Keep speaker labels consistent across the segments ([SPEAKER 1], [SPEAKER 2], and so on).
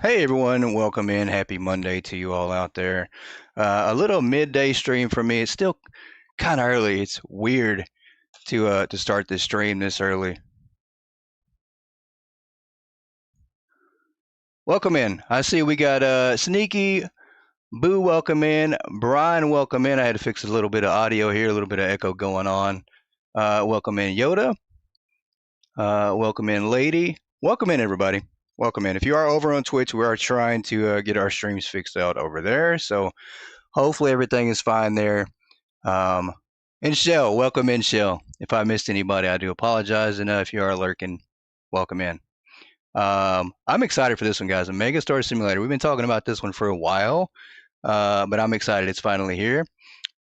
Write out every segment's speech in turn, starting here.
[SPEAKER 1] Hey everyone, and welcome in. Happy Monday to you all out there. A little midday stream for me. It's still kind of early. It's weird to start this stream this early. Welcome in. I see we got Sneaky Boo. Welcome in. Brian. Welcome in. I had to fix a little bit of audio here, a little bit of echo going on. Welcome in Yoda. Welcome in Lady. Welcome in everybody. Welcome in. If you are over on Twitch, we are trying to get our streams fixed out over there. So hopefully everything is fine there. And Shell, welcome in, Shell. If I missed anybody, I do apologize. And if you are lurking, welcome in. I'm excited for this one, guys. A Megastore Simulator. We've been talking about this one for a while, but I'm excited. It's finally here.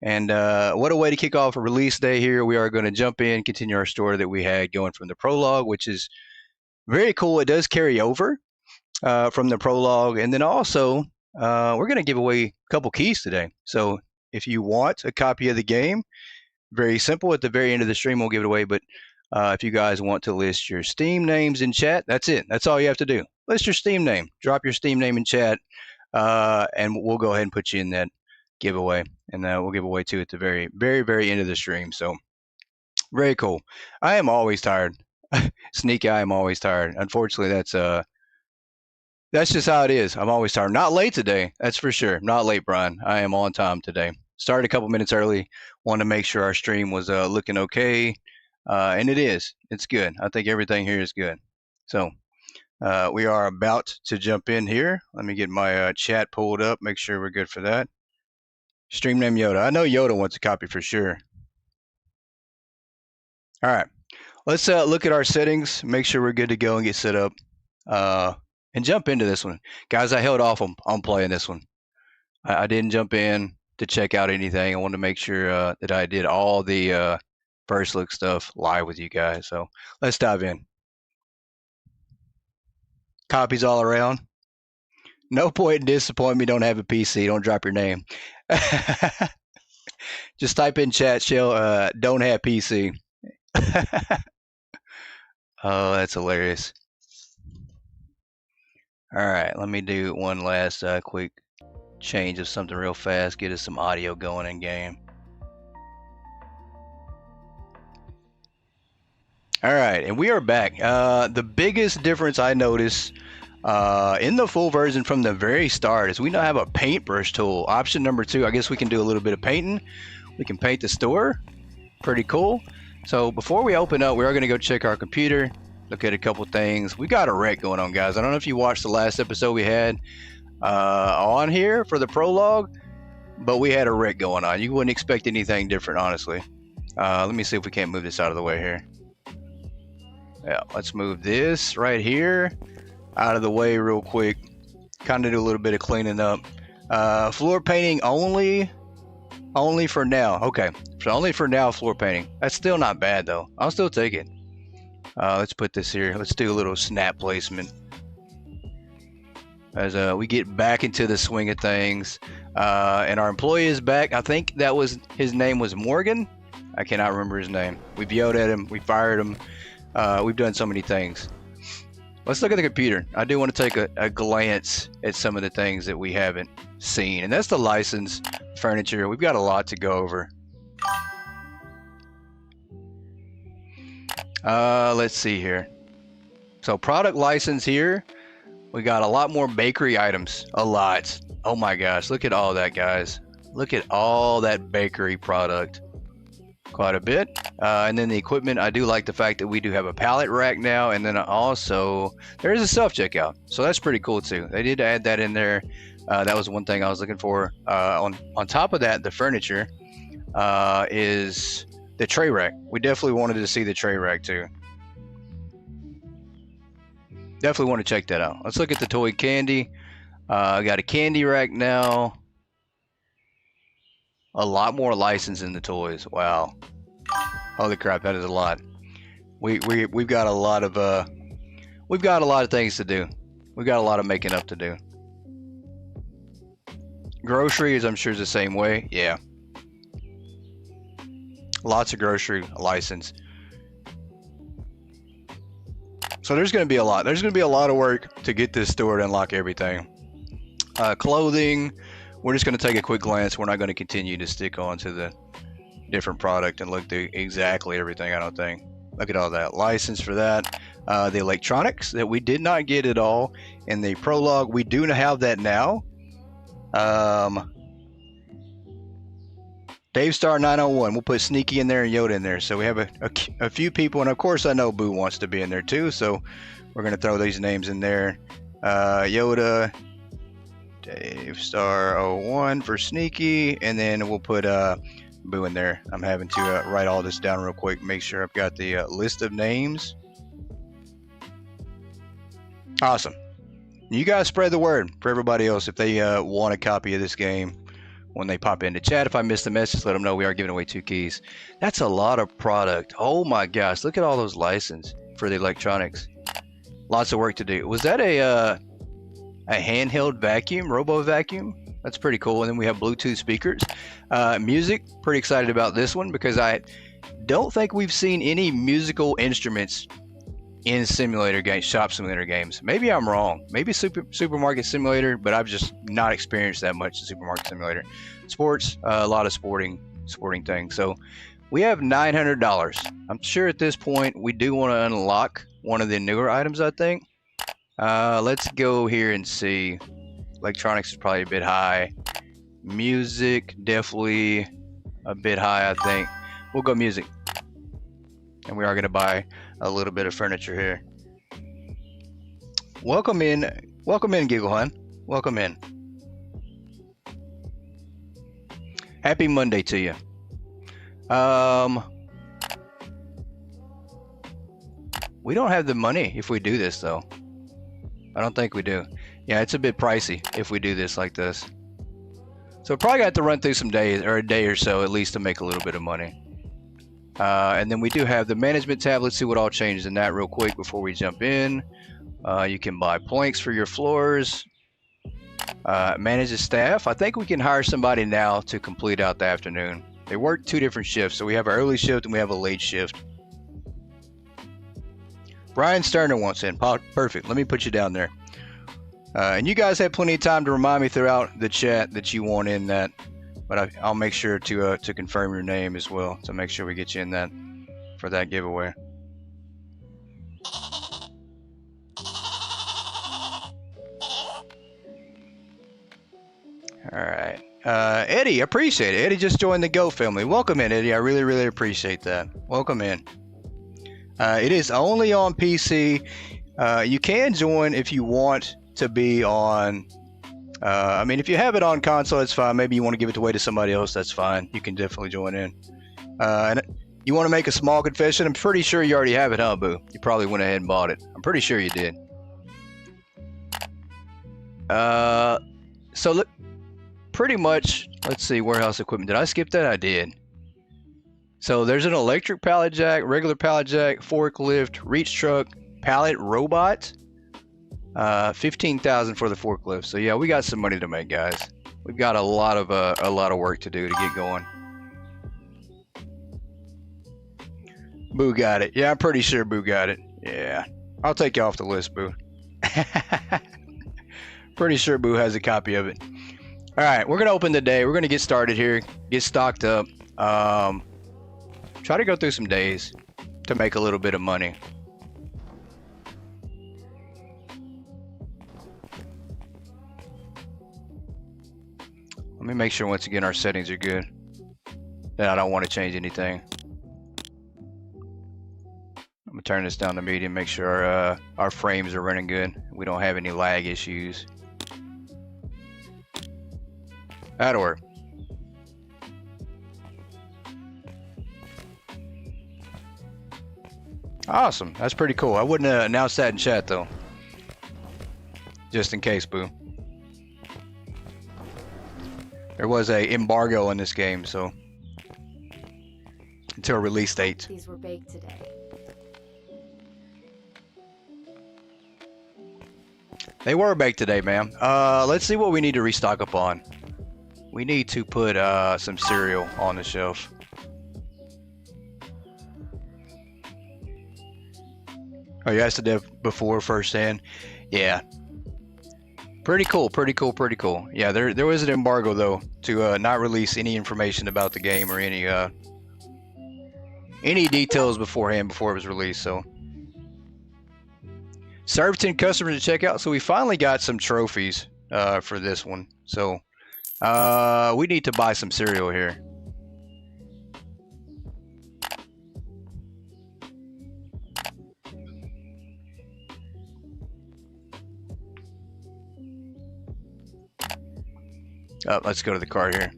[SPEAKER 1] And what a way to kick off a release day here. We are going to jump in, continue our story that we had going from the prologue, which is very cool. It does carry over from the prologue. And then also, we're going to give away a couple keys today. So if you want a copy of the game, very simple. At the very end of the stream, we'll give it away. But if you guys want to list your Steam names in chat, that's it. That's all you have to do. List your Steam name. Drop your Steam name in chat, and we'll go ahead and put you in that giveaway. And we'll give away two at the very, very, very end of the stream. So very cool. I am always tired. Sneaky, I am always tired. Unfortunately, that's just how it is. I'm always tired. Not late today, that's for sure. Not late, Brian. I am on time today. Started a couple minutes early. Wanted to make sure our stream was looking okay, and it is. It's good. I think everything here is good. So we are about to jump in here. Let me get my chat pulled up. Make sure we're good for that. Stream name Yoda. I know Yoda wants a copy for sure. All right. Let's look at our settings, make sure we're good to go and get set up, and jump into this one. Guys, I held off on playing this one. I didn't jump in to check out anything. I wanted to make sure that I did all the first look stuff live with you guys. So let's dive in. Copies all around. No point in disappointing me. Don't have a PC. Don't drop your name. Just type in chat, Shell, don't have PC. Oh, that's hilarious. All right, let me do one last quick change of something real fast, get us some audio going in game. All right, and we are back. The biggest difference I noticed in the full version from the very start is we now have a paintbrush tool. Option number 2, I guess we can do a little bit of painting. We can paint the store. Pretty cool. So before we open up, we are going to go check our computer, look at a couple things. We got a wreck going on, guys. I don't know if you watched the last episode we had on here for the prologue, but we had a wreck going on. You wouldn't expect anything different, honestly. Let me see if we can't move this out of the way here. Yeah, let's move this right here out of the way real quick. Kind of do a little bit of cleaning up. Floor painting only for now. Okay, so only for now floor painting. That's still not bad though. I'll still take it. Let's put this here. Let's do a little snap placement as we get back into the swing of things. And our employee is back. I think that was his name was Morgan. I cannot remember his name. We've yelled at him. We fired him. We've done so many things. Let's look at the computer. I do want to take a glance at some of the things that we haven't seen, and that's the license furniture. We've got a lot to go over. Let's see here. So product license here, we got a lot more bakery items. A lot. Oh my gosh, look at all that, guys. Look at all that bakery product. Quite a bit. And then the equipment, I do like the fact that we do have a pallet rack now, and then also there is a self-checkout, so that's pretty cool too. They did add that in there. That was one thing I was looking for. On top of that, the furniture is the tray rack. We definitely wanted to see the tray rack too. Definitely want to check that out. Let's look at the toy candy. I got a candy rack now. A lot more license in the toys. Wow. Holy crap, that is a lot. We've got a lot of things to do. We've got a lot of making up to do. Groceries, I'm sure is the same way. Yeah. Lots of grocery license. So there's going to be a lot. There's going to be a lot of work to get this store to unlock everything. Clothing, we're just going to take a quick glance. We're not going to continue to stick on to the different product and look through exactly everything, I don't think. Look at all that. License for that. The electronics that we did not get at all in the prologue. We do have that now. Dave Star 901. We'll put Sneaky in there and Yoda in there. So we have a few people. And of course, I know Boo wants to be in there too. So we're going to throw these names in there. Yoda, Dave Star 01 for Sneaky. And then we'll put Boo in there. I'm having to write all this down real quick. Make sure I've got the list of names. Awesome. You guys spread the word for everybody else if they want a copy of this game. When they pop into chat, if I missed the message, let them know we are giving away 2 keys. That's a lot of product. Oh my gosh, look at all those licenses for the electronics. Lots of work to do. Was that a handheld vacuum, robo vacuum? That's pretty cool. And then we have Bluetooth speakers. Music, pretty excited about this one because I don't think we've seen any musical instruments in simulator games, shop simulator games. Maybe I'm wrong. Maybe supermarket simulator, but I've just not experienced that much in supermarket simulator. Sports, a lot of sporting things. So we have $900. I'm sure at this point we do want to unlock one of the newer items, I think. Let's go here and see. Electronics is probably a bit high. Music, definitely a bit high, I think. We'll go music. And we are going to buy a little bit of furniture here. Welcome in, Giggle Hun. Welcome in. Happy Monday to you. We don't have the money if we do this though. I don't think we do. Yeah, it's a bit pricey if we do this like this. So probably got to run through some days or a day or so at least to make a little bit of money. And then we do have the management tab. Let's see what all changes in that real quick before we jump in. You can buy planks for your floors. Manage the staff. I think we can hire somebody now to complete out the afternoon. They work 2 different shifts. So we have an early shift and we have a late shift. Brian Sterner wants in. Perfect. Let me put you down there. And you guys have plenty of time to remind me throughout the chat that you want in that. But I'll make sure to confirm your name as well to make sure we get you in that for that giveaway. All right, Eddie, appreciate it. Eddie just joined the Go family. Welcome in, Eddie. I really appreciate that. Welcome in. It is only on PC. You can join if you want to be on. I mean, if you have it on console, that's fine. Maybe you want to give it away to somebody else, that's fine. You can definitely join in. And you want to make a small confession? I'm pretty sure you already have it, huh, Boo? You probably went ahead and bought it. I'm pretty sure you did. So look, pretty much, let's see, warehouse equipment. Did I skip that? I did. So there's an electric pallet jack, regular pallet jack, forklift, reach truck, pallet robot. 15,000 for the forklift. So yeah, we got some money to make, guys. We've got a lot of work to do to get going. Boo got it. Yeah, I'm pretty sure Boo got it. Yeah, I'll take you off the list, Boo. Pretty sure Boo has a copy of it. All right, we're gonna open the day. We're gonna get started here, get stocked up. Try to go through some days to make a little bit of money. Let me make sure once again our settings are good. Then I don't want to change anything. I'm gonna turn this down to medium, make sure our frames are running good. We don't have any lag issues. That'll work. Awesome, that's pretty cool. I wouldn't announce that in chat though. Just in case, Boo. There was a embargo on this game, so until release date.
[SPEAKER 2] These were baked today.
[SPEAKER 1] They were baked today, ma'am. Let's see what we need to restock up on. We need to put some cereal on the shelf. Oh, you asked it before firsthand. Yeah. Pretty cool, pretty cool, pretty cool. Yeah, there was an embargo though to not release any information about the game or any details beforehand before it was released. So served 10 customers to check out. So we finally got some trophies for this one. So we need to buy some cereal here. Let's go to the cart here.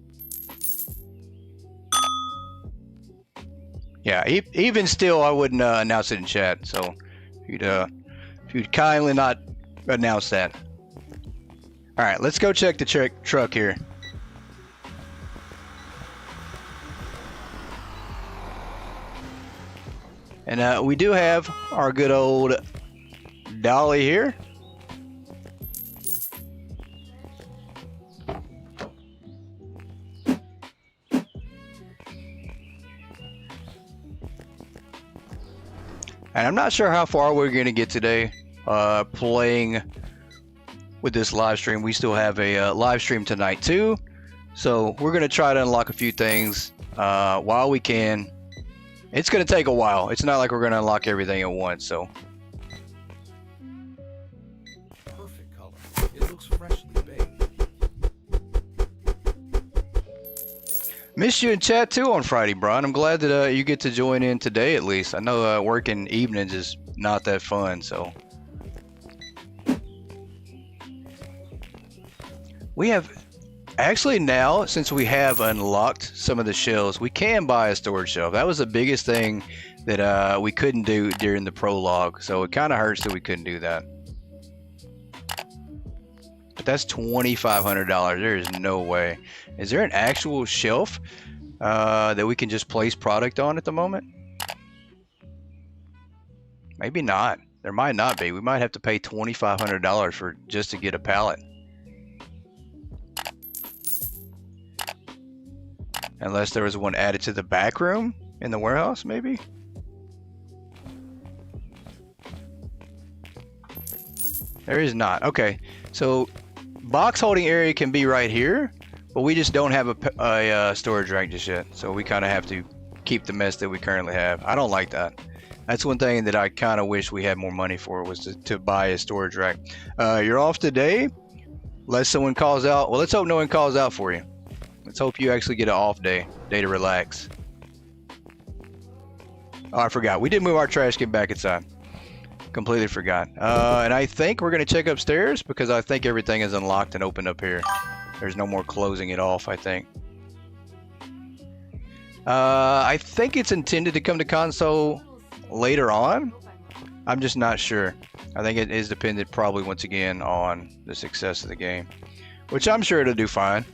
[SPEAKER 1] Yeah, even still, I wouldn't announce it in chat. So if you'd kindly not announce that. All right, let's go check the truck here. And we do have our good old dolly here. And I'm not sure how far we're going to get today playing with this live stream. We still have a live stream tonight too. So we're going to try to unlock a few things while we can. It's going to take a while. It's not like we're going to unlock everything at once. So.
[SPEAKER 2] Perfect color. It looks freshly baked.
[SPEAKER 1] Missed you in chat too on Friday, Brian. I'm glad that you get to join in today at least. I know working evenings is not that fun, so. We have, actually now, since we have unlocked some of the shelves, we can buy a storage shelf. That was the biggest thing that we couldn't do during the prologue, so it kind of hurts that we couldn't do that. But that's $2,500. There is no way. Is there an actual shelf that we can just place product on at the moment? Maybe not. There might not be. We might have to pay $2,500 for just to get a pallet. Unless there was one added to the back room in the warehouse, maybe? There is not. Okay, so box holding area can be right here, but we just don't have a storage rack just yet. So we kind of have to keep the mess that we currently have. I don't like that. That's one thing that I kind of wish we had more money for, was to buy a storage rack. You're off today, unless someone calls out. Well, let's hope no one calls out for you. Let's hope you actually get an off day to relax. Oh, I forgot. We did move our trash can back inside. Completely forgot. And I think we're going to check upstairs because I think everything is unlocked and opened up here. There's no more closing it off, I think. I think it's intended to come to console later on. I'm just not sure. I think it is dependent probably once again on the success of the game, which I'm sure it'll do fine.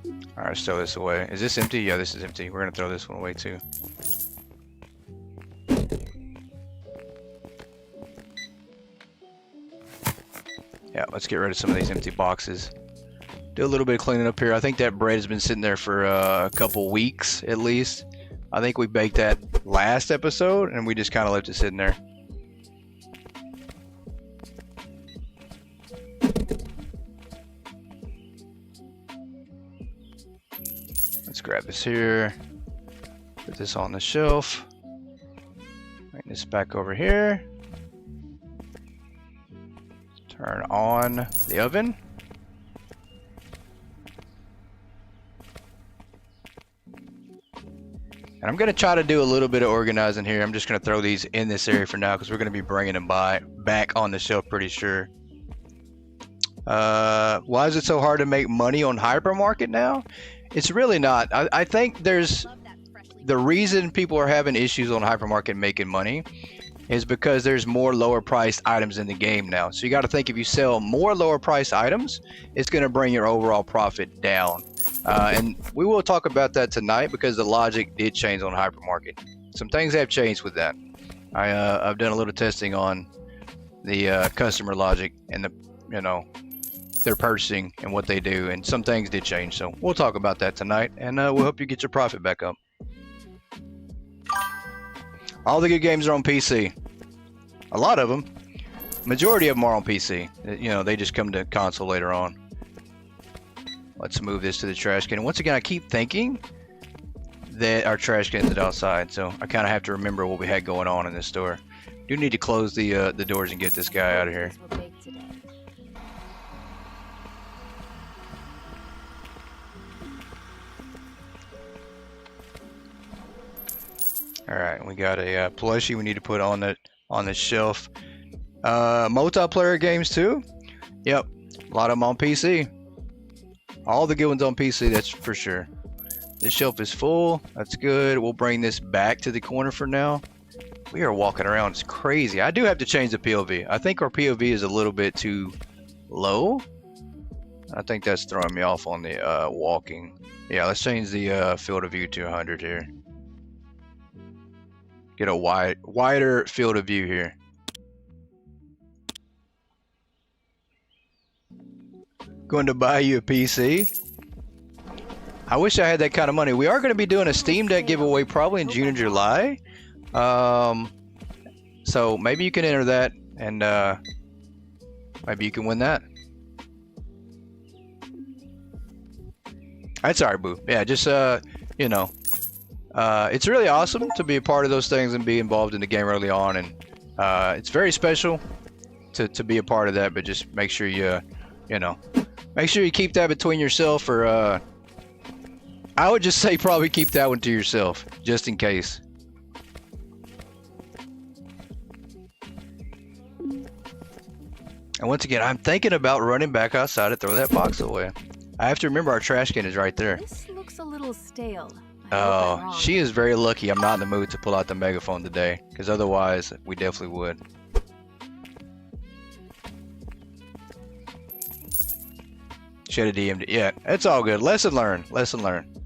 [SPEAKER 1] All right, let's throw this away. Is this empty? Yeah, this is empty. We're gonna throw this one away too. Yeah, let's get rid of some of these empty boxes. Do a little bit of cleaning up here. I think that bread has been sitting there for a couple weeks at least. I think we baked that last episode and we just kind of left it sitting there. Let's grab this here, put this on the shelf, bring this back over here, turn on the oven. And I'm going to try to do a little bit of organizing here. I'm just going to throw these in this area for now because we're going to be bringing them back on the shelf pretty sure. Why is it so hard to make money on hypermarket now? It's really not. I think there's the reason people are having issues on hypermarket making money is because there's more lower priced items in the game now. So you got to think, if you sell more lower priced items, it's going to bring your overall profit down. And we will talk about that tonight because the logic did change on hypermarket. Some things have changed with that. I've done a little testing on the customer logic and their purchasing and what they do, and some things did change. So we'll talk about that tonight, and we'll help you get your profit back up. All the good games are on PC. A lot of them. Majority of them are on PC. You know, they just come to console later on. Let's move this to the trash can. And once again, I keep thinking that our trash can is outside, so I kind of have to remember what we had going on in this store. Do need to close the doors and get this guy out of here. All right, we got a plushie we need to put on the shelf. Multiplayer games too. Yep, a lot of them on PC. All the good ones on PC, that's for sure. This shelf is full. That's good. We'll bring this back to the corner for now. We are walking around. It's crazy. I do have to change the POV. I think our POV is a little bit too low. I think that's throwing me off on the walking. Yeah, let's change the field of view to 100 here. Get a wider field of view here. Going to buy you a PC. I wish I had that kind of money. We are going to be doing a Steam Deck giveaway probably in June or July. So maybe you can enter that, and maybe you can win that. That's alright, boo. Yeah, just you know, it's really awesome to be a part of those things and be involved in the game early on, and it's very special to be a part of that. But just make sure you know, make sure you keep that between yourself, or I would just say probably keep that one to yourself, just in case. And once again, I'm thinking about running back outside to throw that box away. I have to remember our trash can is right there.
[SPEAKER 3] This looks a little stale.
[SPEAKER 1] Oh, she is very lucky I'm not in the mood to pull out the megaphone today, because otherwise we definitely would. Should have DM'd it. Yeah, it's all good. Lesson learned. Lesson learned.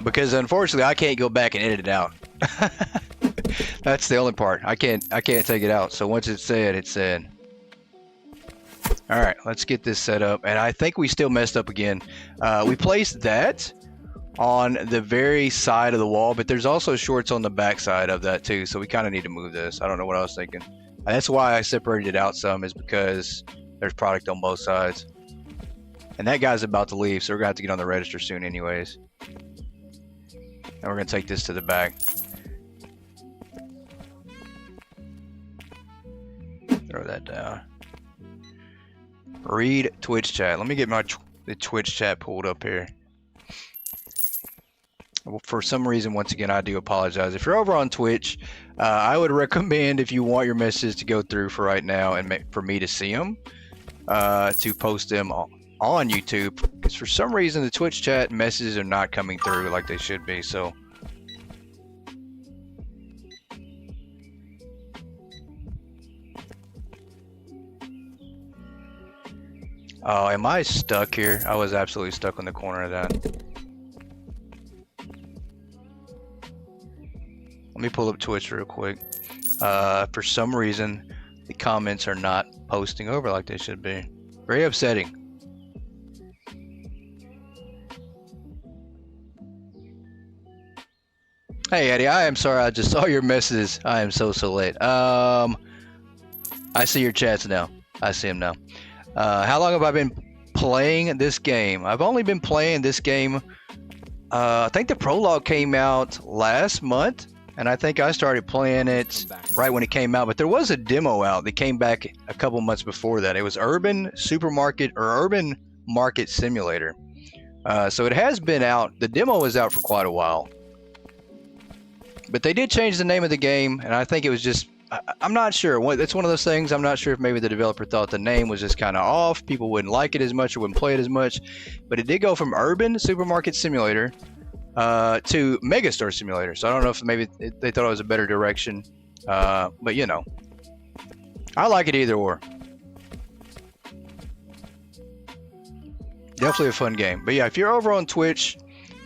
[SPEAKER 1] Because unfortunately I can't go back and edit it out. That's the only part. I can't take it out. So once it's said, it's said. All right, let's get this set up. And I think we still messed up again. We placed that on the very side of the wall, but there's also shorts on the back side of that too. So we kind of need to move this. I don't know what I was thinking. That's why I separated it out some, is because there's product on both sides. And that guy's about to leave, so we're gonna have to get on the register soon anyways. And we're gonna take this to the back. Throw that down. Read Twitch chat. Let me get the Twitch chat pulled up here. Well, for some reason, once again, I do apologize. If you're over on Twitch, I would recommend, if you want your messages to go through for right now and for me to see them, to post them on YouTube. Because for some reason, the Twitch chat messages are not coming through like they should be. So. Oh, am I stuck here? I was absolutely stuck on the corner of that. Let me pull up Twitch real quick. For some reason, the comments are not posting over like they should be. Very upsetting. Hey Eddie, I am sorry, I just saw your messages. I am so late. I see your chats now. I see them now. How long have I been playing this game? I've only been playing this game, I think the prologue came out last month, and I think I started playing it right when it came out, but there was a demo out that came back a couple months before that. It was Urban Market Simulator. So it has been out. The demo was out for quite a while. But they did change the name of the game, and I think it was just, I'm not sure. It's one of those things, I'm not sure if maybe the developer thought the name was just kind of off. People wouldn't like it as much or wouldn't play it as much. But it did go from Urban Supermarket Simulator to Megastore Simulator. So I don't know if maybe they thought it was a better direction. But you know, I like it either or. Definitely a fun game. But yeah, if you're over on Twitch,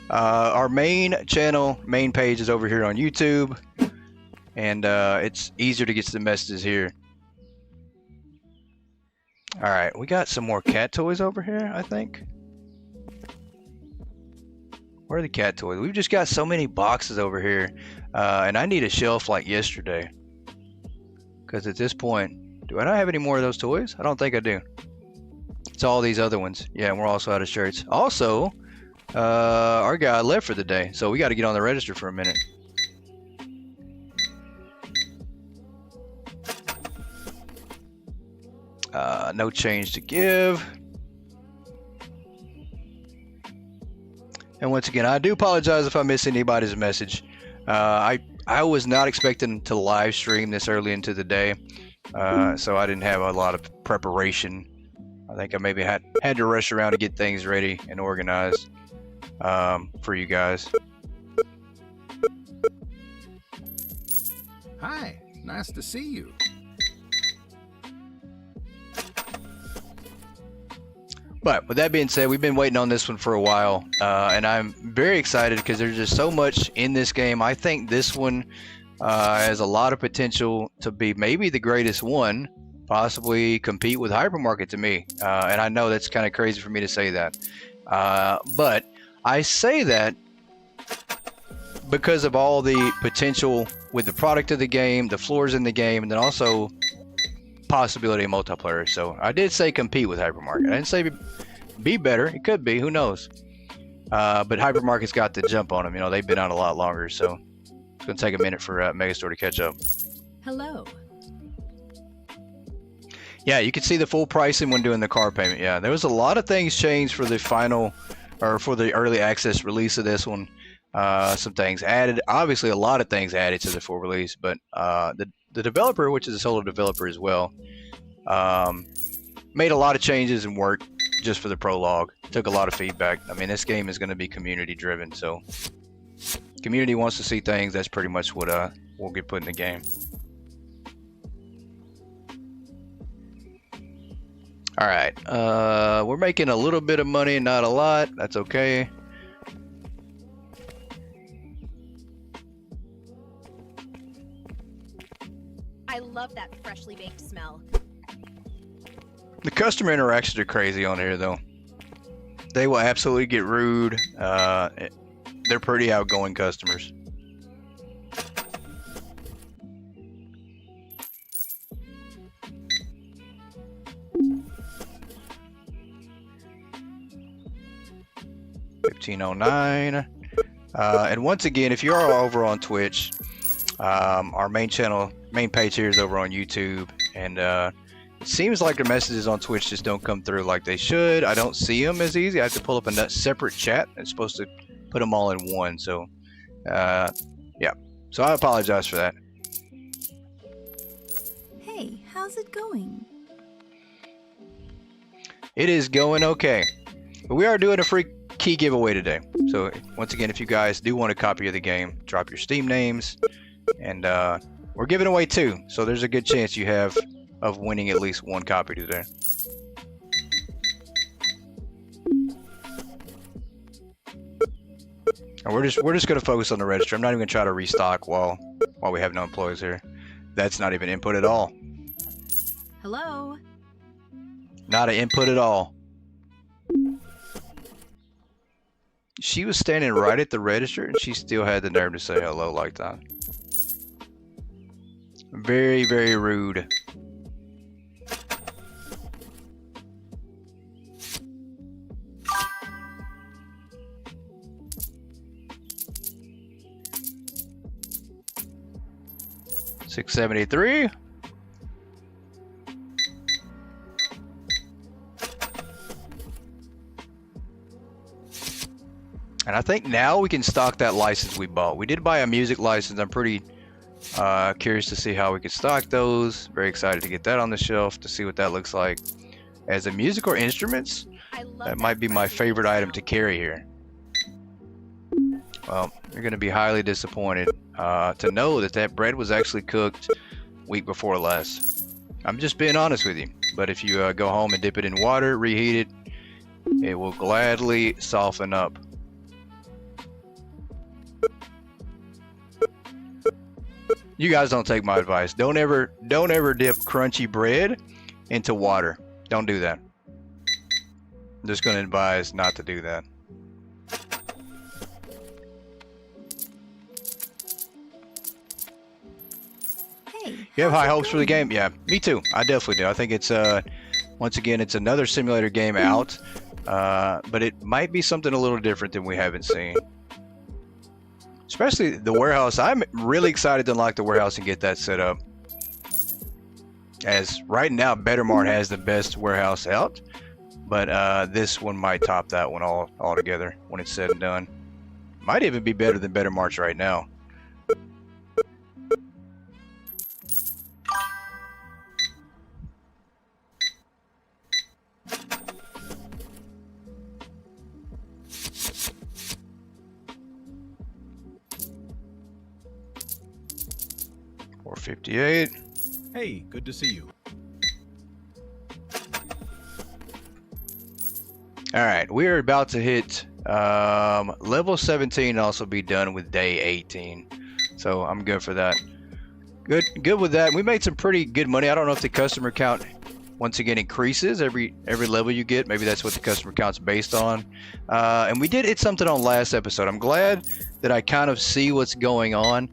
[SPEAKER 1] our main page is over here on YouTube. And it's easier to get to the messages here. Alright, we got some more cat toys over here, I think. Where are the cat toys? We've just got so many boxes over here, and I need a shelf like yesterday. Because at this point, do I not have any more of those toys? I don't think I do. It's all these other ones. Yeah, and we're also out of shirts. Also, our guy left for the day, so we got to get on the register for a minute. No change to give. And once again, I do apologize if I miss anybody's message. I was not expecting to live stream this early into the day, so I didn't have a lot of preparation. I think I maybe had to rush around to get things ready and organized for you guys.
[SPEAKER 2] Hi, nice to see you.
[SPEAKER 1] But with that being said, we've been waiting on this one for a while, and I'm very excited because there's just so much in this game. I think this one has a lot of potential to be maybe the greatest one, possibly compete with Hypermarket to me. And I know that's kind of crazy for me to say that. But I say that because of all the potential with the product of the game, the floors in the game, and then also possibility of multiplayer. So I did say compete with Hypermarket. I didn't say be better. It could be, who knows. But Hypermarket's got the jump on them. You know, they've been out a lot longer, so it's going to take a minute for Megastore to catch up.
[SPEAKER 3] Hello.
[SPEAKER 1] Yeah, you can see the full pricing when doing the car payment. Yeah, there was a lot of things changed for the final, or for the early access release of this one. Some things added. Obviously, a lot of things added to the full release, but the developer, which is a solo developer as well, made a lot of changes and work just for the prologue. Took a lot of feedback. I mean, this game is going to be community driven, so community wants to see things. That's pretty much what will get put in the game. All right, we're making a little bit of money, not a lot. That's okay.
[SPEAKER 4] I love that freshly baked smell.
[SPEAKER 1] The customer interactions are crazy on here, though. They will absolutely get rude. They're pretty outgoing customers. $15.09. And once again, if you are over on Twitch, our main page here is over on YouTube, and it seems like the messages on Twitch just don't come through like they should. I don't see them as easy. I have to pull up a separate chat. It's supposed to put them all in one. So, yeah. So I apologize for that.
[SPEAKER 3] Hey, how's it going?
[SPEAKER 1] It is going okay. But we are doing a free key giveaway today. So once again, if you guys do want a copy of the game, drop your Steam names, and we're giving away 2. So there's a good chance you have of winning at least 1 copy today. And we're just going to focus on the register. I'm not even going to try to restock while we have no employees here. That's not even input at all.
[SPEAKER 3] Hello.
[SPEAKER 1] Not an input at all. She was standing right at the register and she still had the nerve to say hello like that. Very, very rude. $6.73. And I think now we can stock that license we bought. We did buy a music license. I'm pretty curious to see how we can stock those. Very excited to get that on the shelf to see what that looks like. As a music or instruments, that might be my favorite item to carry here. Well, you're going to be highly disappointed to know that bread was actually cooked week before last. I'm just being honest with you. But if you go home and dip it in water, reheat it, it will gladly soften up. You guys don't take my advice. Don't ever dip crunchy bread into water. Don't do that. I'm just going to advise not to do that. You have
[SPEAKER 3] How's
[SPEAKER 1] high
[SPEAKER 3] it
[SPEAKER 1] hopes for the
[SPEAKER 3] going?
[SPEAKER 1] game? Yeah, me too. I definitely do. I think it's once again, it's another simulator game out, but it might be something a little different than we haven't seen. Especially the warehouse. I'm really excited to unlock the warehouse and get that set up. As right now, Better Mart has the best warehouse out, but this one might top that one all together when it's said and done. Might even be better than Better Mart's right now. $458.
[SPEAKER 2] Hey, good to see you.
[SPEAKER 1] All right, we're about to hit level 17 and also be done with day 18. So I'm good for that. Good with that. We made some pretty good money. I don't know if the customer count once again increases every level you get. Maybe that's what the customer count's based on. And we did hit something on last episode. I'm glad that I kind of see what's going on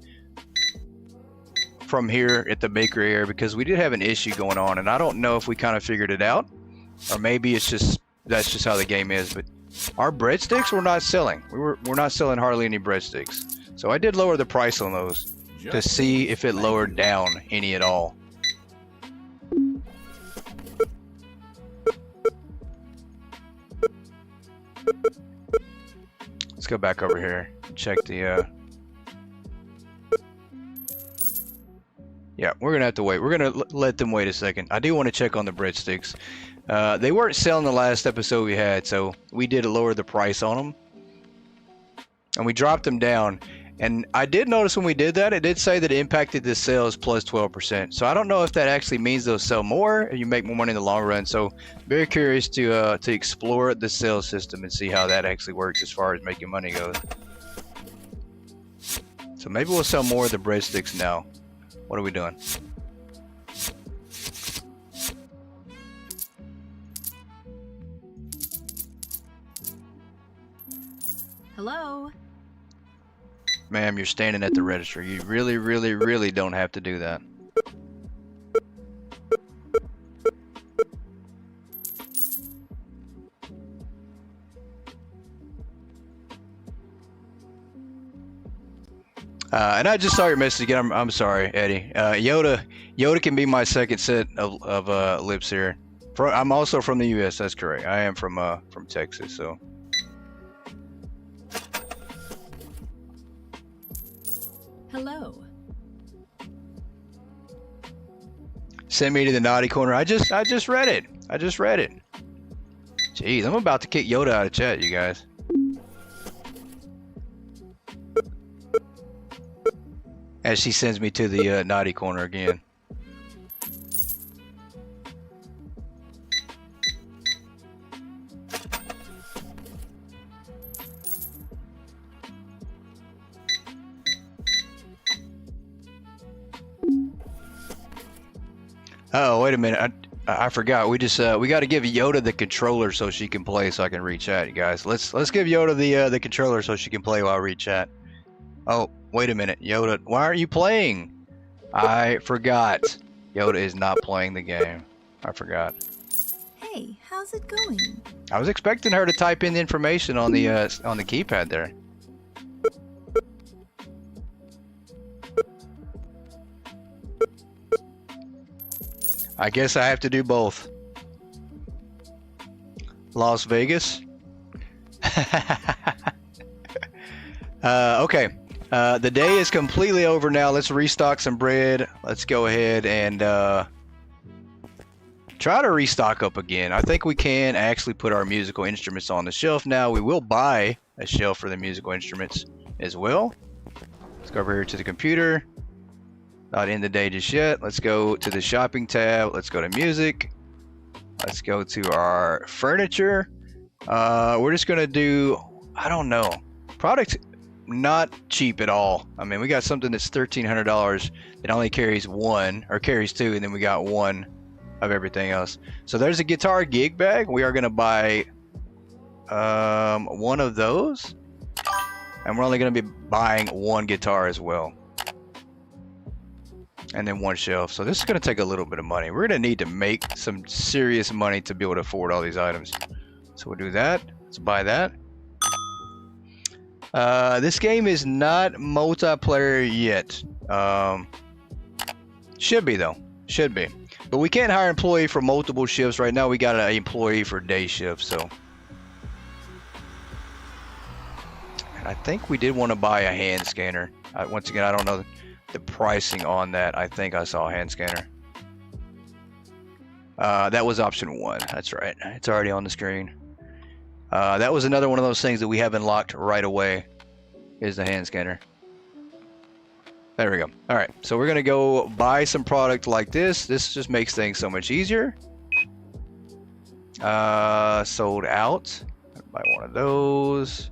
[SPEAKER 1] from here at the bakery area, because we did have an issue going on, and I don't know if we kind of figured it out, or maybe it's just that's just how the game is. But our breadsticks were not selling. We're not selling hardly any breadsticks. So I did lower the price on those to see if it lowered down any at all. Let's go back over here and check the yeah, we're gonna have to wait. We're gonna let them wait a second. I do want to check on the breadsticks. They weren't selling the last episode we had, so we did lower the price on them, and we dropped them down. And I did notice when we did that, it did say that it impacted the sales plus 12%. So I don't know if that actually means they'll sell more and you make more money in the long run. So very curious to explore the sales system and see how that actually works as far as making money goes. So maybe we'll sell more of the breadsticks now. What are we doing?
[SPEAKER 3] Hello?
[SPEAKER 1] Ma'am, you're standing at the register. You really, really, really don't have to do that. And I just saw your message again. I'm sorry, Eddie. Yoda can be my second set of lips here. I'm also from the U.S. That's correct. I am from Texas, so.
[SPEAKER 3] Hello?
[SPEAKER 1] Send me to the naughty corner. I just read it. I just read it. Jeez, I'm about to kick Yoda out of chat, you guys. As she sends me to the naughty corner again. Oh, wait a minute. I forgot. We got to give Yoda the controller so she can play, so I can read chat, you guys. Let's give Yoda the controller so she can play while I read chat. Oh, wait a minute, Yoda. Why aren't you playing? I forgot. Yoda is not playing the game. I forgot.
[SPEAKER 3] Hey, how's it going?
[SPEAKER 1] I was expecting her to type in the information on the keypad there. I guess I have to do both. Las Vegas. Okay. The day is completely over now. Let's restock some bread. Let's go ahead and try to restock up again. I think we can actually put our musical instruments on the shelf now. We will buy a shelf for the musical instruments as well. Let's go over here to the computer. Not in the day just yet. Let's go to the shopping tab. Let's go to music. Let's go to our furniture. We're just gonna do, I don't know, product not cheap at all. I mean, we got something that's $1,300 that only carries one, or carries two, and then we got one of everything else. So there's a guitar gig bag. We are gonna buy one of those, and we're only gonna be buying one guitar as well. and then one shelf. So this is going to take a little bit of money. We're going to need to make some serious money to be able to afford all these items. So we'll do that. Let's buy that. This game is not multiplayer yet. Should be though. Should be. But we can't hire an employee for multiple shifts. Right now we got an employee for day shift. So and I think we did want to buy a hand scanner. Once again, I don't know the pricing on that. I think I saw a hand scanner. That was option 1. That's right. It's already on the screen. That was another one of those things that we have unlocked right away, is the hand scanner. There we go. All right, so we're gonna go buy some product like this. This just makes things so much easier. Sold out. Buy one of those.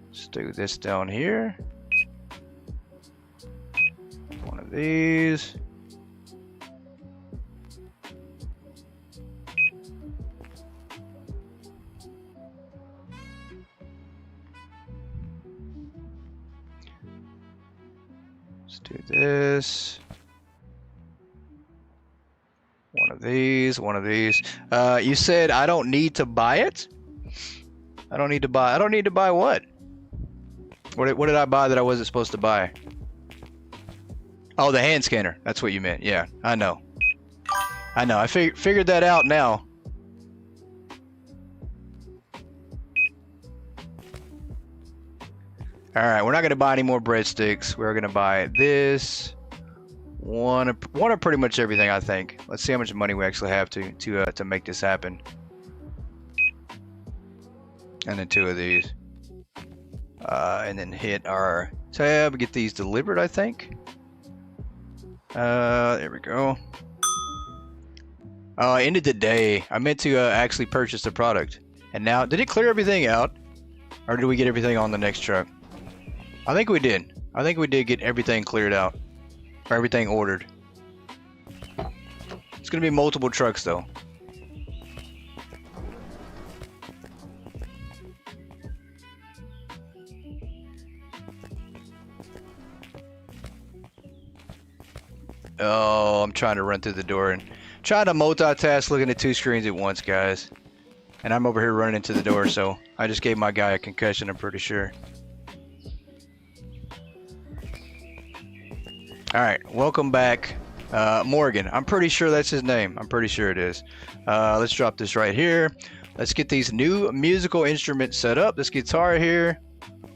[SPEAKER 1] Let's do this down here. One of these. Let's do this. One of these, one of these. You said I don't need to buy it? I don't need to buy what? What did I buy that I wasn't supposed to buy? Oh, the hand scanner. That's what you meant. Yeah, I know. I figured that out now. All right, we're not going to buy any more breadsticks. We're going to buy this. One of pretty much everything, I think. Let's see how much money we actually have to make this happen. And then 2 of these. And then hit our tab, get these delivered, I think. There we go. Ended the day. I meant to actually purchase the product. And now, did it clear everything out? Or did we get everything on the next truck? I think we did. I think we did get everything cleared out. Or everything ordered. It's going to be multiple trucks, though. Oh, I'm trying to run through the door and trying to multitask looking at 2 screens at once, guys. And I'm over here running into the door, so I just gave my guy a concussion, I'm pretty sure. Alright, welcome back. Morgan, I'm pretty sure that's his name. I'm pretty sure it is. Let's drop this right here. Let's get these new musical instruments set up. This guitar here,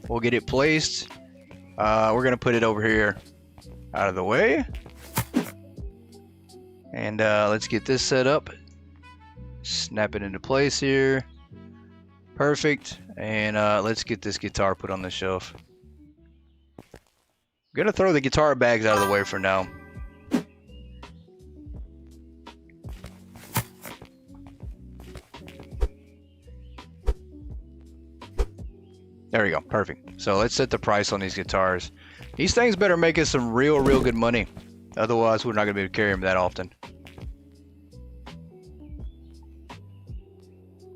[SPEAKER 1] we'll get it placed. We're going to put it over here out of the way. And let's get this set up. Snap it into place here. Perfect. And let's get this guitar put on the shelf. I'm gonna throw the guitar bags out of the way for now. There we go. Perfect. So let's set the price on these guitars. These things better make us some real good money. Otherwise, we're not gonna be able to carry them that often.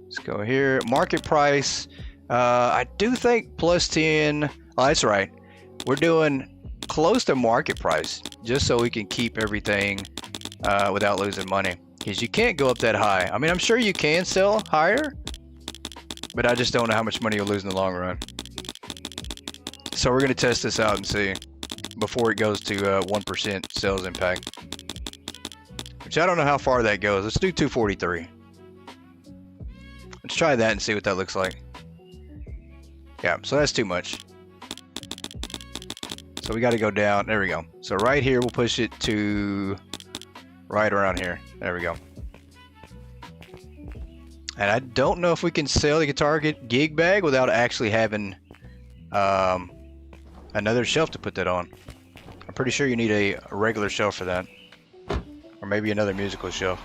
[SPEAKER 1] Let's go here. Market price. I do think plus 10. Oh, that's right. We're doing close to market price just so we can keep everything without losing money. Because you can't go up that high. I mean, I'm sure you can sell higher, but I just don't know how much money you'll lose in the long run. So we're going to test this out and see before it goes to 1% sales impact. Which I don't know how far that goes. Let's do 243. Let's try that and see what that looks like. Yeah, so that's too much. So we got to go down. There we go. So right here, we'll push it to right around here. There we go. And I don't know if we can sell the guitar gig bag without actually having another shelf to put that on. I'm pretty sure you need a regular shelf for that. Or maybe another musical shelf.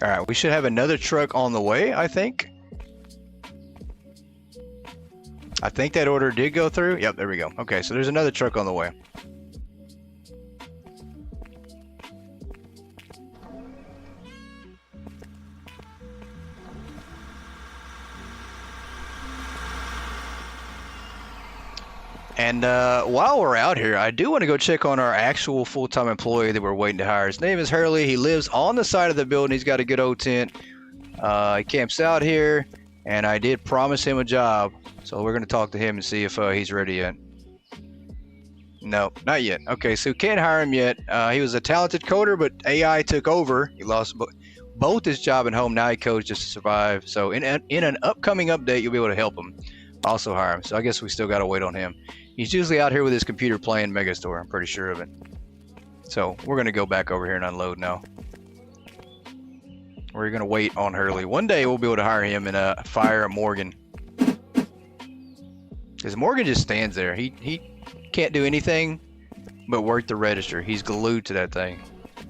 [SPEAKER 1] Alright, we should have another truck on the way, I think. I think that order did go through. Yep, there we go. Okay, so there's another truck on the way. And while we're out here, I do want to go check on our actual full-time employee that we're waiting to hire. His name is Hurley. He lives on the side of the building. He's got a good old tent. He camps out here, and I did promise him a job. So we're going to talk to him and see if he's ready yet. No, not yet. Okay, so can't hire him yet. He was a talented coder, but AI took over. He lost both his job and home. Now he codes just to survive. So in an upcoming update, you'll be able to help him. Also hire him. So I guess we still got to wait on him. He's usually out here with his computer playing Megastore. I'm pretty sure of it. So we're going to go back over here and unload now. We're going to wait on Hurley. One day we'll be able to hire him and fire Morgan. Because Morgan just stands there. He can't do anything but work the register. He's glued to that thing.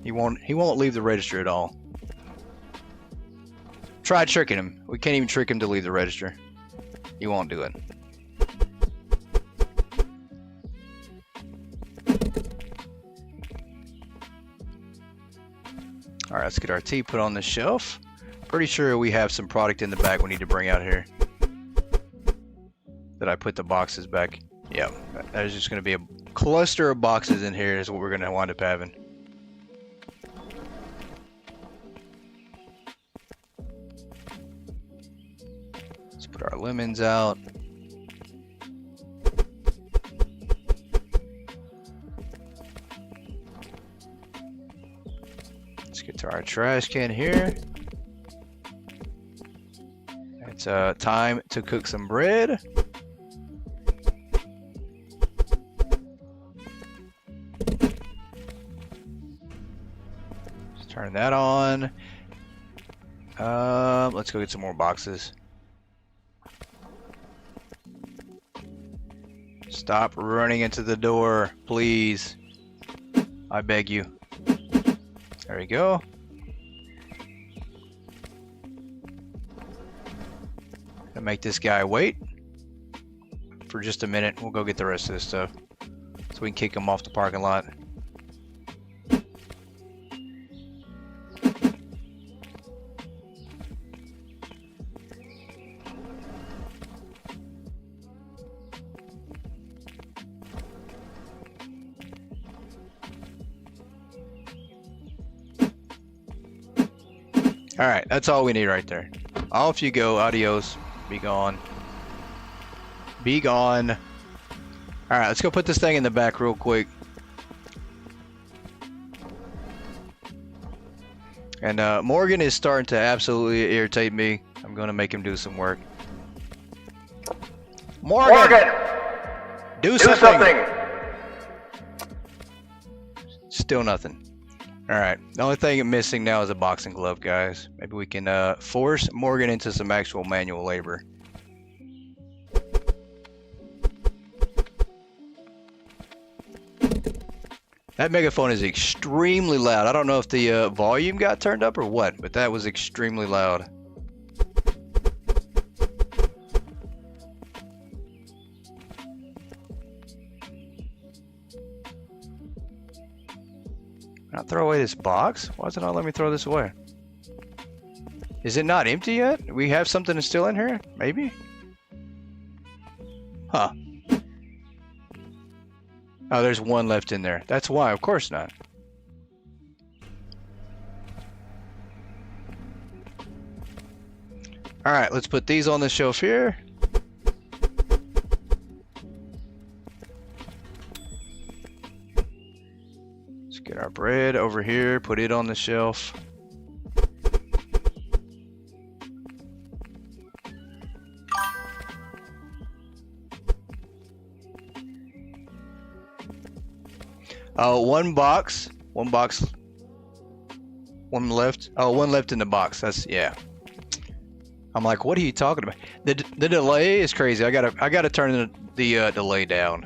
[SPEAKER 1] He won't leave the register at all. Try tricking him. We can't even trick him to leave the register. He won't do it. Alright, let's get our tea put on the shelf. Pretty sure we have some product in the back we need to bring out here. Did I put the boxes back? Yeah, there's just going to be a cluster of boxes in here is what we're going to wind up having. Let's put our lemons out. Let's get to our trash can here. It's time to cook some bread. Turn that on. Let's go get some more boxes. Stop running into the door, please. I beg you. There we go. Gonna make this guy wait for just a minute. We'll go get the rest of this stuff so we can kick him off the parking lot. Alright, that's all we need right there. Off you go, adios. Be gone. Be gone. Alright, let's go put this thing in the back real quick. And Morgan is starting to absolutely irritate me. I'm going to make him do some work. Morgan! Do something! Still nothing. Alright, the only thing missing now is a boxing glove, guys. Maybe we can force Morgan into some actual manual labor. That megaphone is extremely loud. I don't know if the volume got turned up or what, but that was extremely loud. Not throw away this box? Why does it not let me throw this away? Is it not empty yet? We have something that's still in here? Maybe? Huh. Oh, there's one left in there. That's why. Of course not. Alright, let's put these on the shelf here. Get our bread over here, put it on the shelf. One box, one left. Oh, one left in the box. That's, yeah. I'm like, what are you talking about? The delay is crazy. I gotta turn the delay down.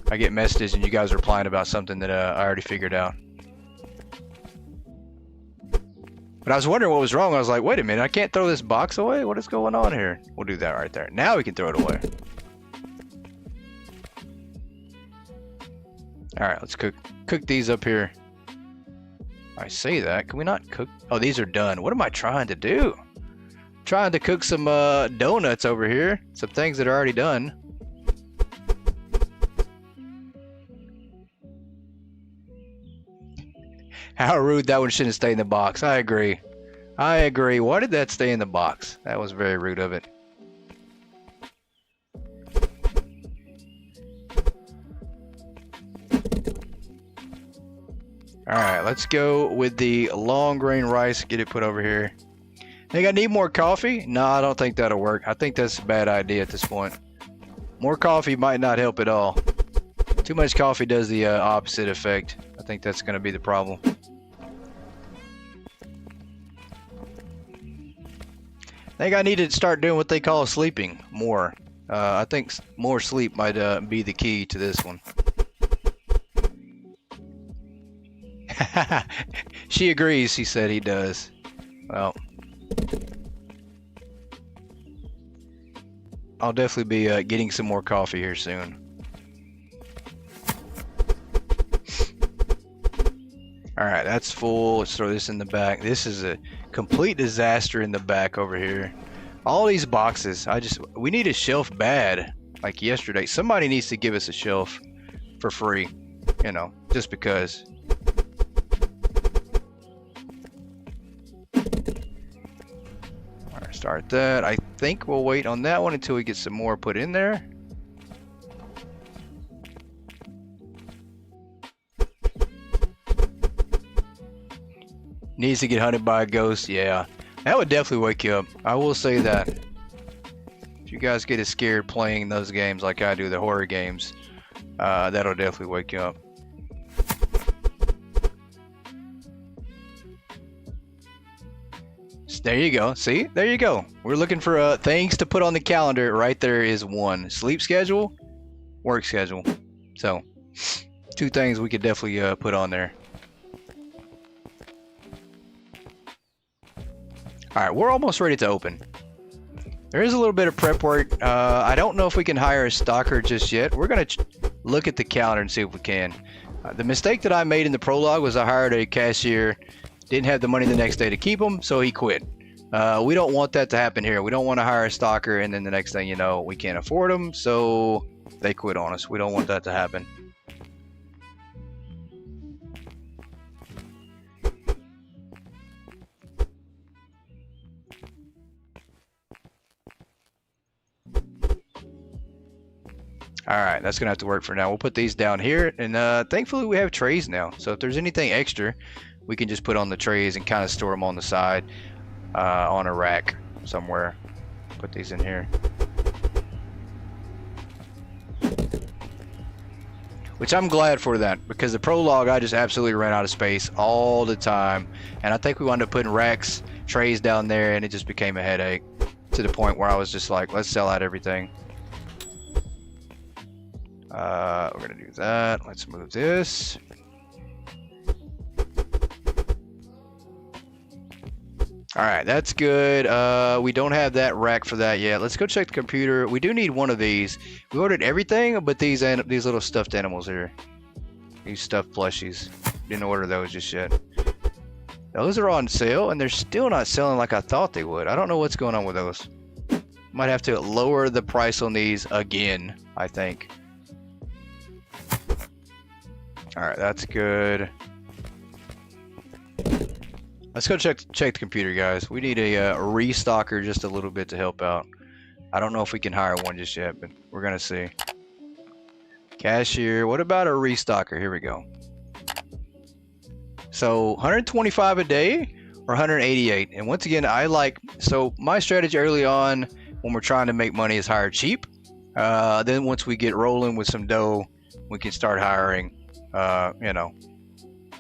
[SPEAKER 1] I get messages and you guys are replying about something that I already figured out. But I was wondering what was wrong. I was like, wait a minute, I can't throw this box away? What is going on here? We'll do that right there. Now we can throw it away. Alright, let's cook these up here. I say that. Can we not cook? Oh, these are done. What am I trying to do? I'm trying to cook some donuts over here. Some things that are already done. How rude. That one shouldn't stay in the box. I agree. I agree. Why did that stay in the box? That was very rude of it. Alright, let's go with the long grain rice. Get it put over here. Think I need more coffee? No, I don't think that'll work. I think that's a bad idea at this point. More coffee might not help at all. Too much coffee does the opposite effect. I think that's going to be the problem. I think I need to start doing what they call sleeping more. I think more sleep might be the key to this one. She agrees, he said he does. Well, I'll definitely be getting some more coffee here soon. Alright, that's full. Let's throw this in the back. This is a complete disaster in the back over here. All these boxes, we need a shelf bad. Like yesterday. Somebody needs to give us a shelf for free. You know, just because. Alright, start that. I think we'll wait on that one until we get some more put in there. Needs to get hunted by a ghost, yeah. That would definitely wake you up. I will say that. If you guys get as scared playing those games like I do, the horror games, that'll definitely wake you up. There you go. See? There you go. We're looking for things to put on the calendar. Right there is one. Sleep schedule, work schedule. So, two things we could definitely put on there. Alright, we're almost ready to open. There is a little bit of prep work. I don't know if we can hire a stalker just yet. We're going to look at the calendar and see if we can. The mistake that I made in the prologue was I hired a cashier, didn't have the money the next day to keep him, so he quit. We don't want that to happen here. We don't want to hire a stalker and then the next thing you know, we can't afford them, so they quit on us. We don't want that to happen. Alright, that's going to have to work for now. We'll put these down here, and thankfully we have trays now. So if there's anything extra, we can just put on the trays and kind of store them on the side on a rack somewhere. Put these in here. Which I'm glad for that, because the prologue I just absolutely ran out of space all the time. And I think we wound up putting racks, trays down there, and it just became a headache to the point where I was just like, let's sell out everything. We're gonna do that. Let's move this. Alright, that's good. We don't have that rack for that yet. Let's go check the computer. We do need one of these. We ordered everything but these little stuffed animals here. These stuffed plushies. Didn't order those just yet. Those are on sale and they're still not selling like I thought they would. I don't know what's going on with those. Might have to lower the price on these again, I think. Alright, that's good. Let's go check the computer, guys. We need a restocker just a little bit to help out. I don't know if we can hire one just yet, but we're gonna see. Cashier. What about a restocker? Here we go. So 125 a day or 188. And once again, so my strategy early on when we're trying to make money is hire cheap. Then once we get rolling with some dough, we can start hiring, you know,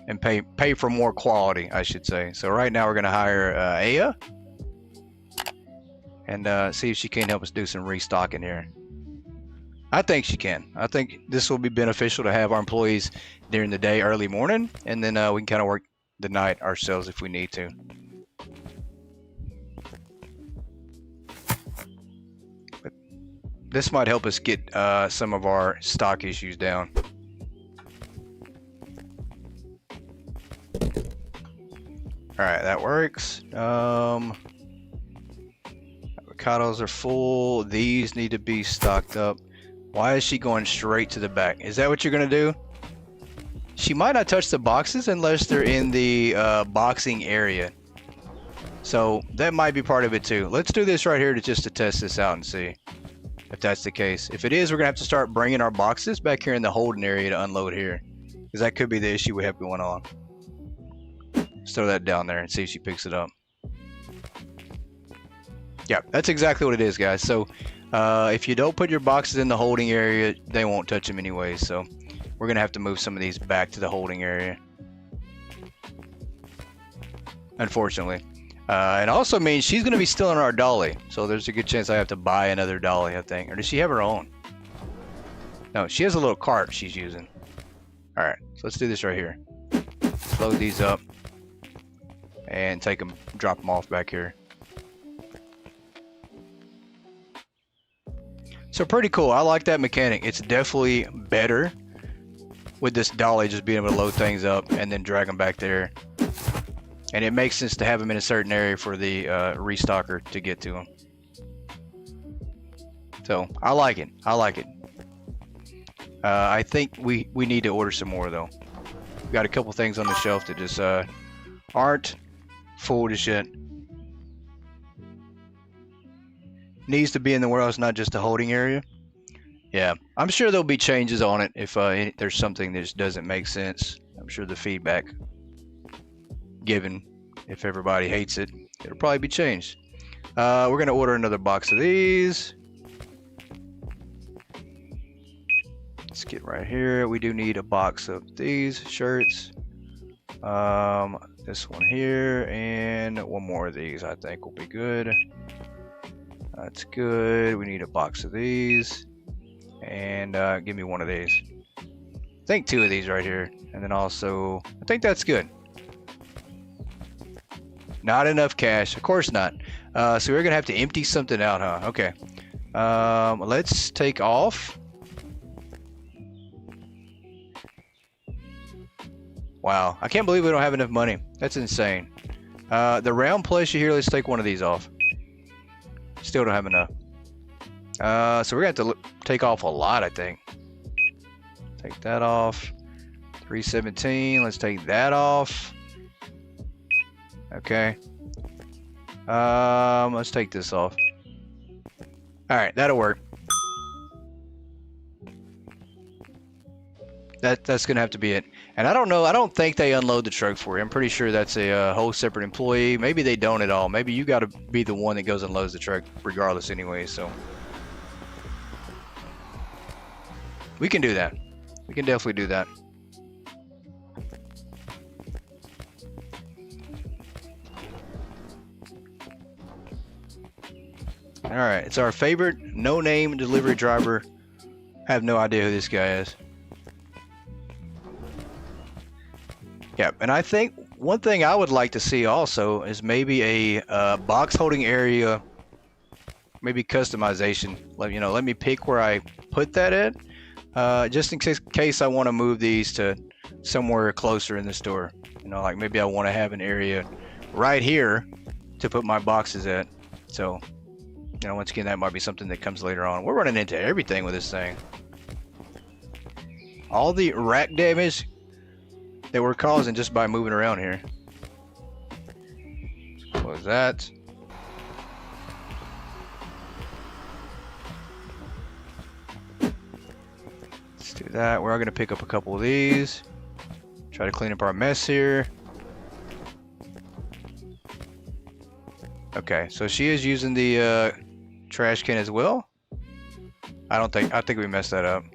[SPEAKER 1] and pay for more quality, I should say. So right now we're going to hire Aya and see if she can help us do some restocking here. I think she can. I think this will be beneficial to have our employees during the day, early morning, and then we can kind of work the night ourselves if we need to. But this might help us get some of our stock issues down. Alright, that works. Avocados are full. These need to be stocked up. Why is she going straight to the back? Is that what you're going to do? she might not touch the boxes unless they're in the boxing area. So that might be part of it too. Let's do this right here just to test this out and see if that's the case. If it is, we're gonna have to start bringing our boxes back here in the holding area to unload here, because that could be the issue we have going on. Let's throw that down there and see if she picks it up. Yeah, that's exactly what it is, guys. So if you don't put your boxes in the holding area, they won't touch them anyway. So we're gonna have to move some of these back to the holding area, unfortunately. It also means she's gonna be stealing our dolly. So there's a good chance I have to buy another dolly, I think. Or does she have her own? No, she has a little cart she's using. All right, so let's do this right here. Load these up and take them, drop them off back here. So pretty cool. I like that mechanic. It's definitely better with this dolly just being able to load things up and then drag them back there. And it makes sense to have them in a certain area for the restocker to get to them. So I like it. I like it. I think we need to order some more though. We've got a couple things on the shelf that just aren't full just yet. Needs to be in the warehouse, not just the holding area. Yeah, I'm sure there'll be changes on it if there's something that just doesn't make sense. I'm sure the feedback given, if everybody hates it, it'll probably be changed. We're gonna order another box of these. Let's get right here. We do need a box of these shirts. This one here and one more of these I think will be good. That's good. We need a box of these. And give me one of these. I think two of these right here. And then also, I think that's good. Not enough cash. Of course not. So we're going to have to empty something out, huh? Okay. Let's take off. Wow. I can't believe we don't have enough money. That's insane. The round plushie here, let's take one of these off. Still don't have enough. So we're going to have to take off a lot, I think. Take that off. 317. Let's take that off. Okay. Let's take this off. Alright, that'll work. That's going to have to be it. And I don't know. I don't think they unload the truck for you. I'm pretty sure that's a whole separate employee. Maybe they don't at all. Maybe you got to be the one that goes and loads the truck regardless anyway. So we can do that. We can definitely do that. All right. It's our favorite no-name delivery driver. I have no idea who this guy is. Yeah, and I think one thing I would like to see also is maybe a box holding area, maybe customization. Let me pick where I put that at, just in case I want to move these to somewhere closer in the store. Like maybe I want to have an area right here to put my boxes at. So, once again, that might be something that comes later on. We're running into everything with this thing. All the rack damage that we're causing just by moving around here. Close that. Let's do that. We're going to pick up a couple of these. Try to clean up our mess here. Okay, so she is using the trash can as well. I think we messed that up.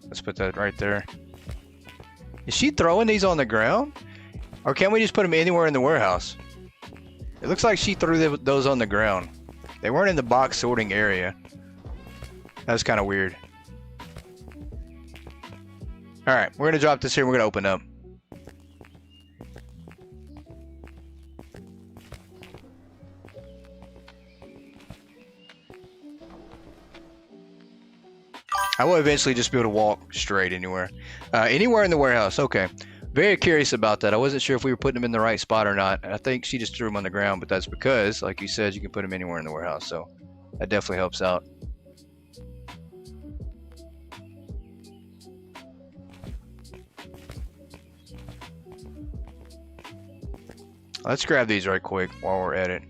[SPEAKER 1] Let's put that right there. Is she throwing these on the ground? Or can we just put them anywhere in the warehouse? It looks like she threw those on the ground. They weren't in the box sorting area. That's kind of weird. Alright, we're going to drop this here and we're going to open up. I will eventually just be able to walk straight anywhere. Anywhere in the warehouse. Okay. Very curious about that. I wasn't sure if we were putting them in the right spot or not. I think she just threw them on the ground, but that's because, like you said, you can put them anywhere in the warehouse. So that definitely helps out. Let's grab these right quick while we're at it.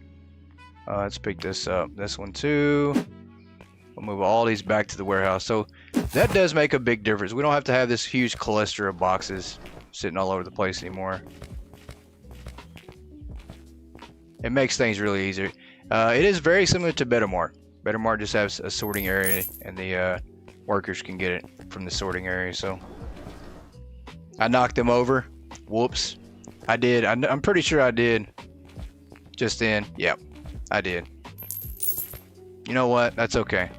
[SPEAKER 1] Let's pick this up. This one too. We'll move all these back to the warehouse. So that does make a big difference. We don't have to have this huge cluster of boxes sitting all over the place anymore. It makes things really easier. It is very similar to Bettermart. Bettermart just has a sorting area, and the workers can get it from the sorting area. So I knocked them over. Whoops. I did. I'm pretty sure I did. Just then. Yep, I did. You know what? That's okay.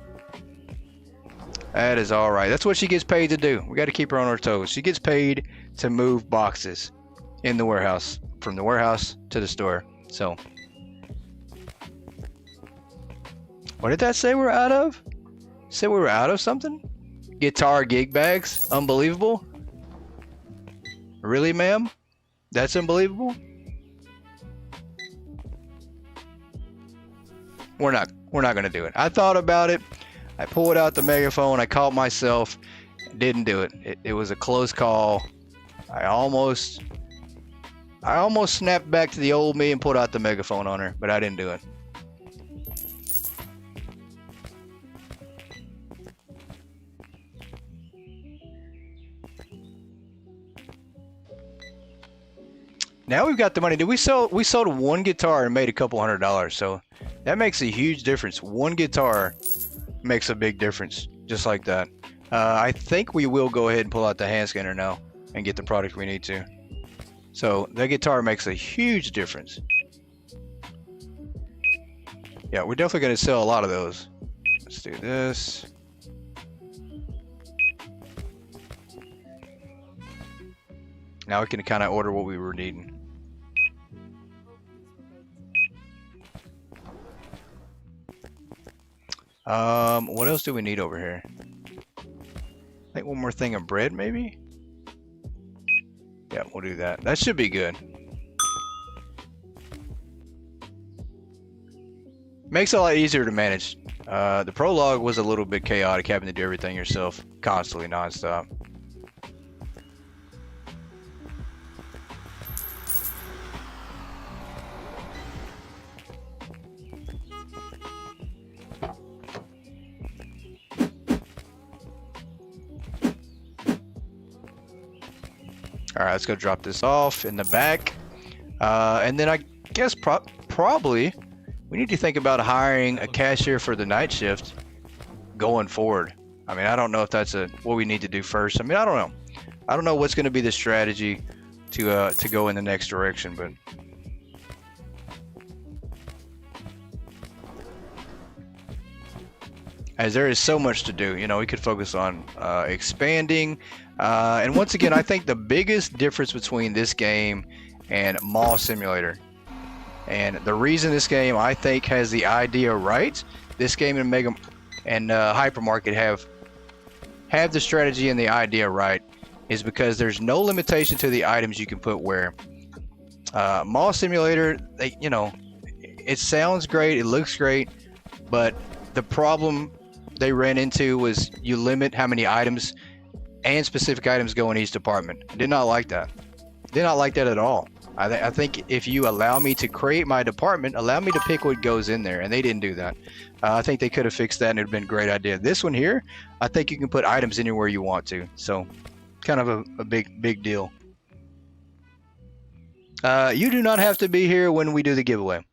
[SPEAKER 1] That is all right. That's what she gets paid to do. We got to keep her on her toes. She gets paid to move boxes in the warehouse, from the warehouse to the store. So, what did that say we're out of? Said we were out of something? Guitar gig bags? Unbelievable. Really, ma'am? That's unbelievable. We're not gonna do it. I thought about it. I pulled out the megaphone. I caught myself. Didn't do it. It was a close call. I almost snapped back to the old me and pulled out the megaphone on her, but I didn't do it. Now we've got the money. We sold one guitar and made a couple $100. So that makes a huge difference. One guitar makes a big difference, just like that. I think we will go ahead and pull out the hand scanner now and get the product we need to. So the guitar makes a huge difference. Yeah, we're definitely going to sell a lot of those. Let's do this. Now we can kind of order what we were needing. What else do we need over here? I think one more thing of bread, maybe? Yeah, we'll do that. That should be good. Makes it a lot easier to manage. The prologue was a little bit chaotic, having to do everything yourself, constantly, non-stop. Alright, let's go drop this off in the back. And then I guess probably we need to think about hiring a cashier for the night shift going forward. I mean, I don't know if that's what we need to do first. I mean, I don't know. I don't know what's going to be the strategy to go in the next direction, but as there is so much to do. You know, we could focus on expanding. And once again, I think the biggest difference between this game and Mall Simulator, and the reason this game I think has the idea right, this game and Hypermarket have the strategy and the idea right, is because there's no limitation to the items you can put where. Mall Simulator, you know, it sounds great, it looks great, but the problem they ran into was you limit how many items and specific items go in each department. I did not like that. Did not like that at all. I think if you allow me to create my department, allow me to pick what goes in there, and they didn't do that. I think they could have fixed that and it would have been a great idea. This one here, I think you can put items anywhere you want to. So kind of a big deal. You do not have to be here when we do the giveaway.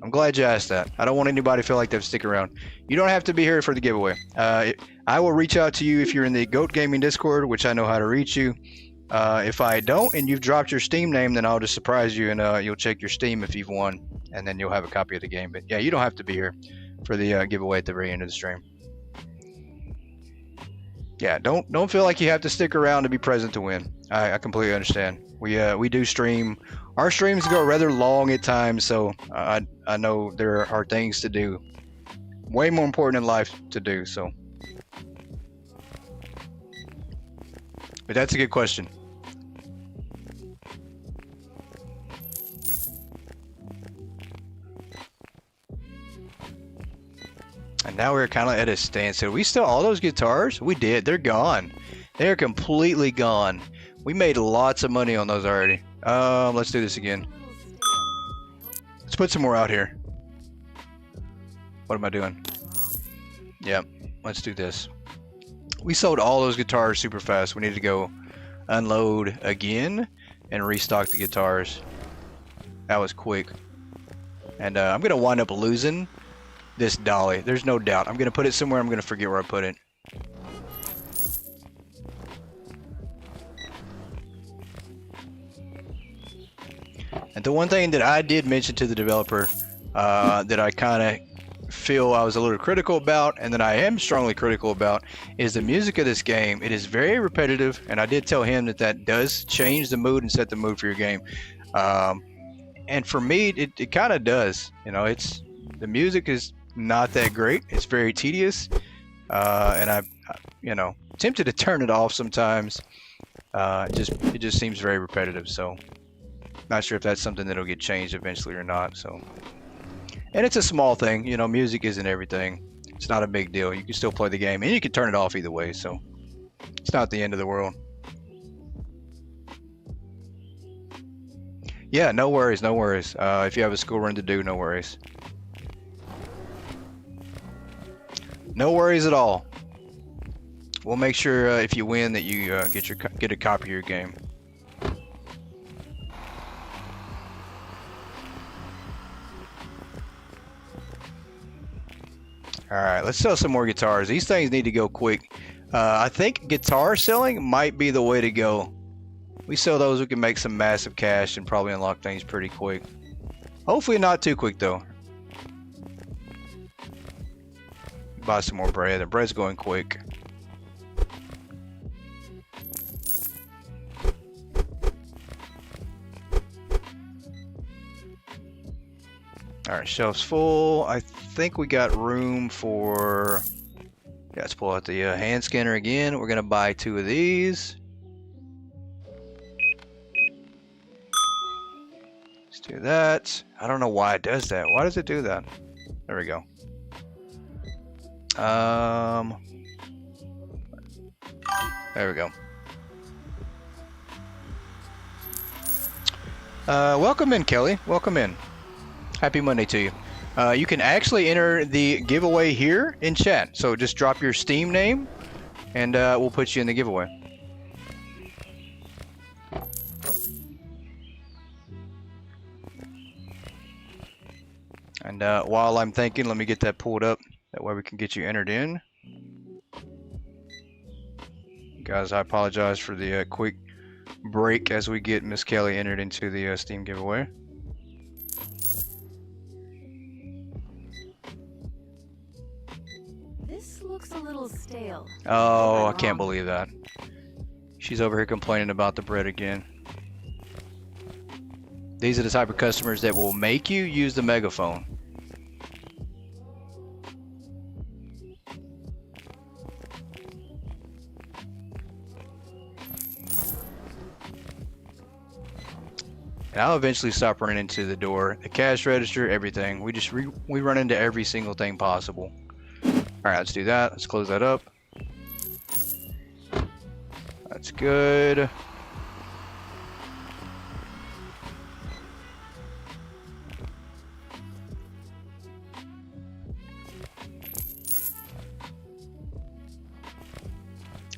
[SPEAKER 1] I'm glad you asked that. I don't want anybody to feel like they have to stick around. You don't have to be here for the giveaway. I will reach out to you if you're in the Goat Gaming Discord, which I know how to reach you. If I don't and you've dropped your Steam name, then I'll just surprise you and you'll check your Steam if you've won, and then you'll have a copy of the game. But yeah, you don't have to be here for the giveaway at the very end of the stream. Yeah, don't feel like you have to stick around to be present to win. I completely understand. We do stream. Our streams go rather long at times, so I know there are things to do, way more important in life to do. So, but that's a good question. And now we're kind of at a standstill. We still all those guitars? We did. They're gone. They're completely gone. We made lots of money on those already. Let's do this again. put some more out here. What am I doing? Yep, let's do this. We sold all those guitars super fast. We need to go unload again and restock the guitars. That was quick. And I'm gonna wind up losing this dolly. There's no doubt. I'm gonna put it somewhere. I'm gonna forget where I put it. And the one thing that I did mention to the developer that I kind of feel I was a little critical about, and that I am strongly critical about, is the music of this game. It is very repetitive, and I did tell him that that does change the mood and set the mood for your game. And for me, it kind of does. You know, the music is not that great. It's very tedious, and I you know, tempted to turn it off sometimes. It just seems very repetitive. So, not sure if that's something that'll get changed eventually or not. So. And it's a small thing, you know, music isn't everything. It's not a big deal. You can still play the game, and you can turn it off either way, so it's not the end of the world. Yeah, no worries, no worries. If you have a school run to do, no worries. No worries at all. We'll make sure if you win that you get a copy of your game. Alright, let's sell some more guitars. These things need to go quick. I think guitar selling might be the way to go. We sell those, we can make some massive cash and probably unlock things pretty quick. Hopefully not too quick though. Buy some more bread. The bread's going quick. Alright, shelf's full. I think we got room for... Yeah, let's pull out the hand scanner again. We're going to buy 2 of these. Let's do that. I don't know why it does that. Why does it do that? There we go. There we go. Welcome in, Kelly. Welcome in. Happy Monday to you. You can actually enter the giveaway here in chat. So just drop your Steam name and we'll put you in the giveaway. And while I'm thinking, let me get that pulled up. That way we can get you entered in. Guys, I apologize for the quick break as we get Miss Kelly entered into the Steam giveaway.
[SPEAKER 3] Looks a little stale.
[SPEAKER 1] Oh, I can't believe that. She's over here complaining about the bread again. These are the type of customers that will make you use the megaphone. And I'll eventually stop running into the door, the cash register, everything. We run into every single thing possible. Alright, let's do that. Let's close that up. That's good.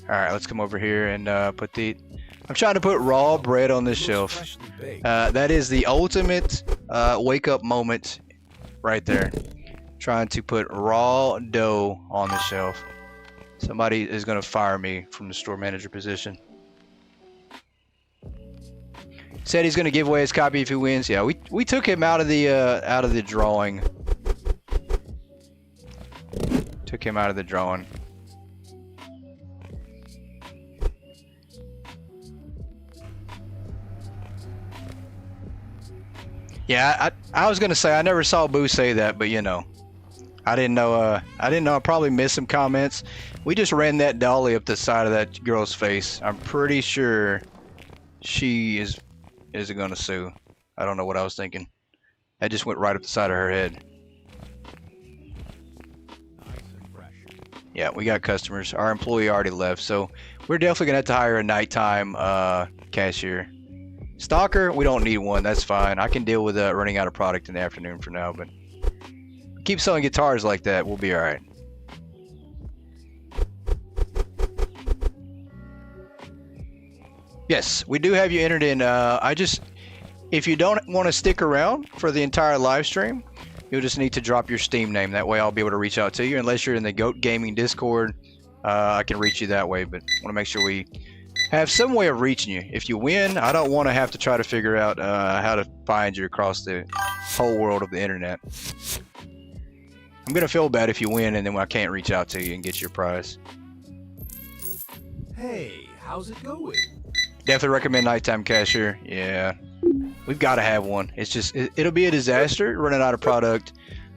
[SPEAKER 1] Alright, let's come over here and put the... I'm trying to put raw bread on this shelf. That is the ultimate wake-up moment right there. Trying to put raw dough on the shelf. Somebody is going to fire me from the store manager position. Said he's going to give away his copy if he wins. Yeah, we took him out of the drawing. Took him out of the drawing. Yeah, I was going to say I never saw Boo say that, but you know. I didn't know. I probably missed some comments. We just ran that dolly up the side of that girl's face. I'm pretty sure she isn't gonna sue. I don't know what I was thinking. That just went right up the side of her head. Yeah, we got customers. Our employee already left, so we're definitely gonna have to hire a nighttime cashier. Stalker, we don't need one. That's fine. I can deal with running out of product in the afternoon for now, but keep selling guitars like that, we'll be all right. Yes, we do have you entered in. If you don't want to stick around for the entire live stream, you'll just need to drop your Steam name. That way I'll be able to reach out to you. Unless you're in the Goat Gaming Discord, I can reach you that way, but I want to make sure we have some way of reaching you. If you win, I don't want to have to try to figure out how to find you across the whole world of the internet. I'm gonna feel bad if you win and then I can't reach out to you and get your prize.
[SPEAKER 2] Hey, how's it going?
[SPEAKER 1] Definitely recommend Nighttime Cashier. Yeah, we've got to have one. It's just it'll be a disaster running out of product.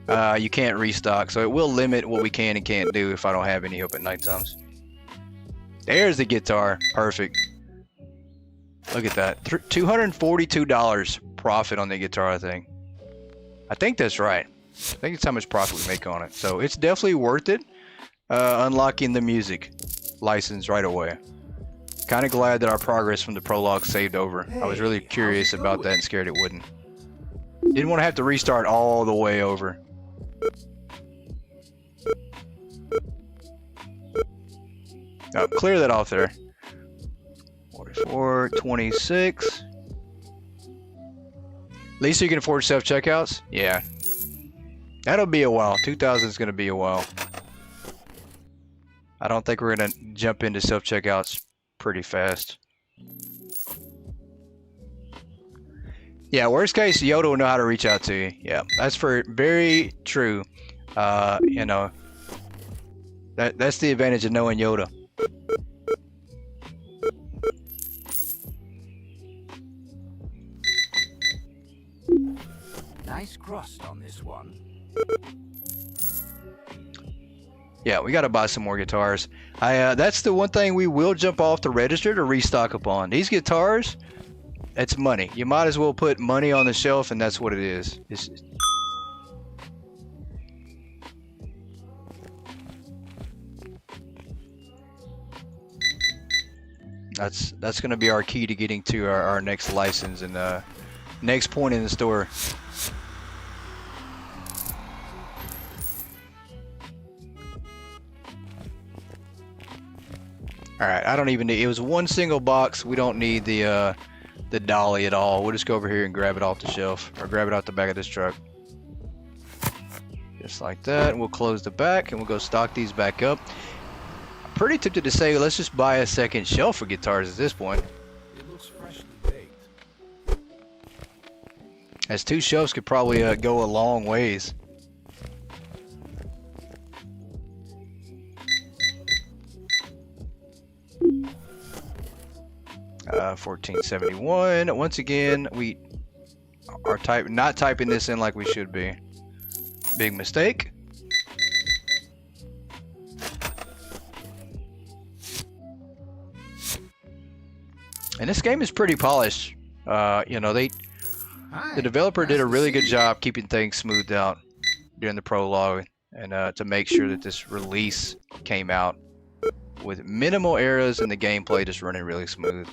[SPEAKER 1] You can't restock, so it will limit what we can and can't do if I don't have any help at night times. There's the guitar. Perfect. Look at that. $242 profit on the guitar, I think. I think that's right. I think it's how much profit we make on it. So it's definitely worth it. Unlocking the music license right away. Kind of glad that our progress from the prologue saved over. I was really curious about that and scared it wouldn't. Didn't want to have to restart all the way over. Oh, clear that off there. 44, 26. At least you can afford self-checkouts? Yeah. That'll be a while. 2000 is going to be a while. I don't think we're going to jump into self-checkouts pretty fast. Yeah, worst case, Yoda will know how to reach out to you. Yeah, that's very true. You know, that's the advantage of knowing Yoda.
[SPEAKER 2] Nice crust on this one.
[SPEAKER 1] Yeah, we got to buy some more guitars. That's the one thing we will jump off the register to restock upon. These guitars, it's money. You might as well put money on the shelf, and that's what it is. That's going to be our key to getting to our next license and next point in the store. Alright, I don't even need, it was one single box. We don't need the dolly at all. We'll just go over here and grab it off the shelf, or grab it out the back of this truck. Just like that. We'll close the back and we'll go stock these back up. I'm pretty tempted to say let's just buy a second shelf for guitars at this point.
[SPEAKER 2] It looks freshly baked.
[SPEAKER 1] As two shelves could probably go a long ways. $14.71. Once again, we are not typing this in like we should be. Big mistake. And this game is pretty polished. You know, the developer did a really good job keeping things smoothed out during the prologue, and to make sure that this release came out with minimal errors and the gameplay just running really smooth.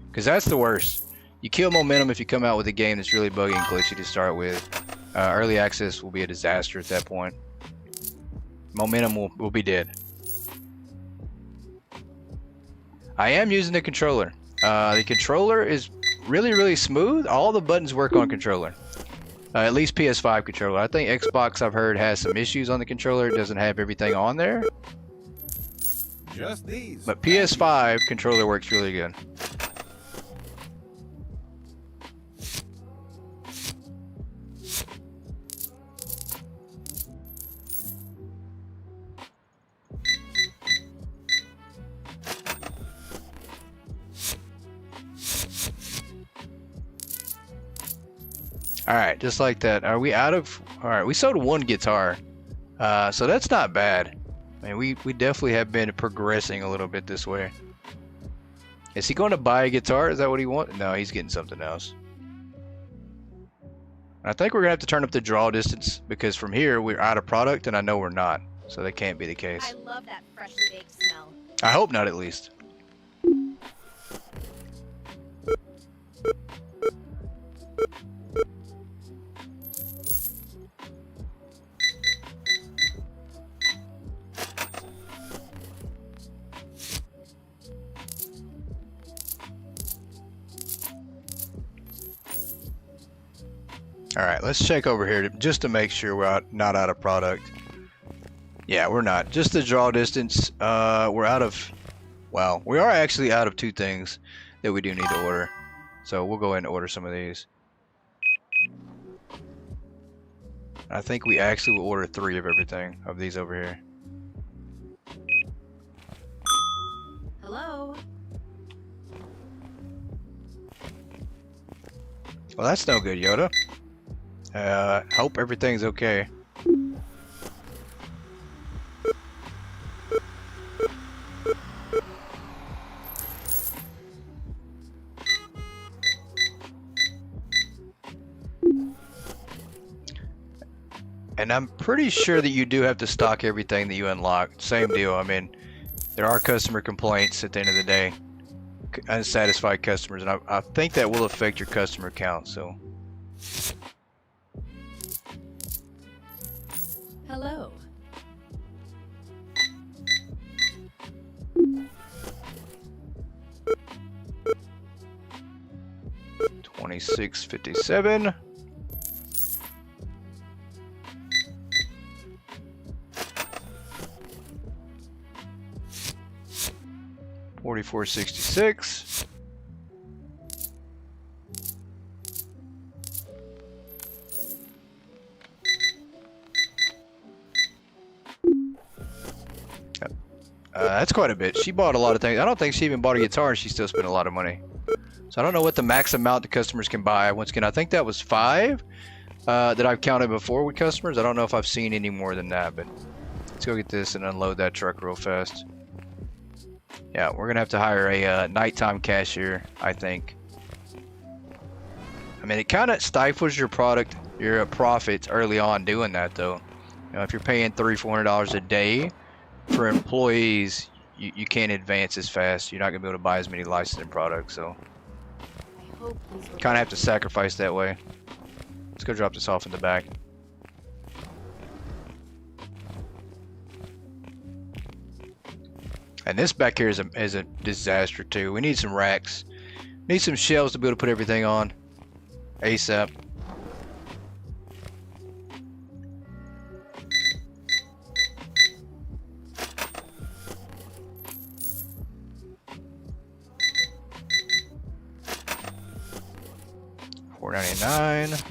[SPEAKER 1] Because that's the worst. You kill momentum if you come out with a game that's really buggy and glitchy to start with. Early access will be a disaster at that point. Momentum will be dead. I am using the controller. The controller is really smooth. All the buttons work on controller. At least PS5 controller. I think Xbox, I've heard, has some issues on the controller. It doesn't have everything on there.
[SPEAKER 2] Just these.
[SPEAKER 1] But PS5 controller works really good. Alright, just like that. Are we out of... Alright, we sold one guitar. So that's not bad. I mean, we definitely have been progressing a little bit this way. Is he going to buy a guitar? Is that what he wants? No, he's getting something else. I think we're going to have to turn up the draw distance, because from here we're out of product, and I know we're not. So that can't be the case.
[SPEAKER 4] I love that freshly baked smell.
[SPEAKER 1] I hope not, at least. All right, let's check over here just to make sure we're not out of product. Yeah, we're not. Just the draw distance. We're out of. Well, we are actually out of 2 things that we do need to order. So we'll go ahead and order some of these. I think we actually will order 3 of everything of these over here.
[SPEAKER 3] Hello?
[SPEAKER 1] Well, that's no good, Yoda. Hope everything's okay. And I'm pretty sure that you do have to stock everything that you unlock. Same deal. I mean, there are customer complaints at the end of the day. Unsatisfied customers. And I think that will affect your customer count, so.
[SPEAKER 3] Hello?
[SPEAKER 1] 2657. $44.66. That's quite a bit. She bought a lot of things. I don't think she even bought a guitar and she still spent a lot of money. So I don't know what the max amount the customers can buy. Once again, I think that was 5 that I've counted before with customers. I don't know if I've seen any more than that, but let's go get this and unload that truck real fast. Yeah, we're gonna have to hire a nighttime cashier, I think. I mean, it kind of stifles your profits early on doing that, though. You know, if you're paying $300-400 a day for employees, you can't advance as fast. You're not gonna be able to buy as many licensing products, so
[SPEAKER 3] I hope these will
[SPEAKER 1] kind of have to sacrifice that way. Let's go drop this off in the back. And this back here is a disaster too. We need some racks. Need some shelves to be able to put everything on ASAP. $4.99.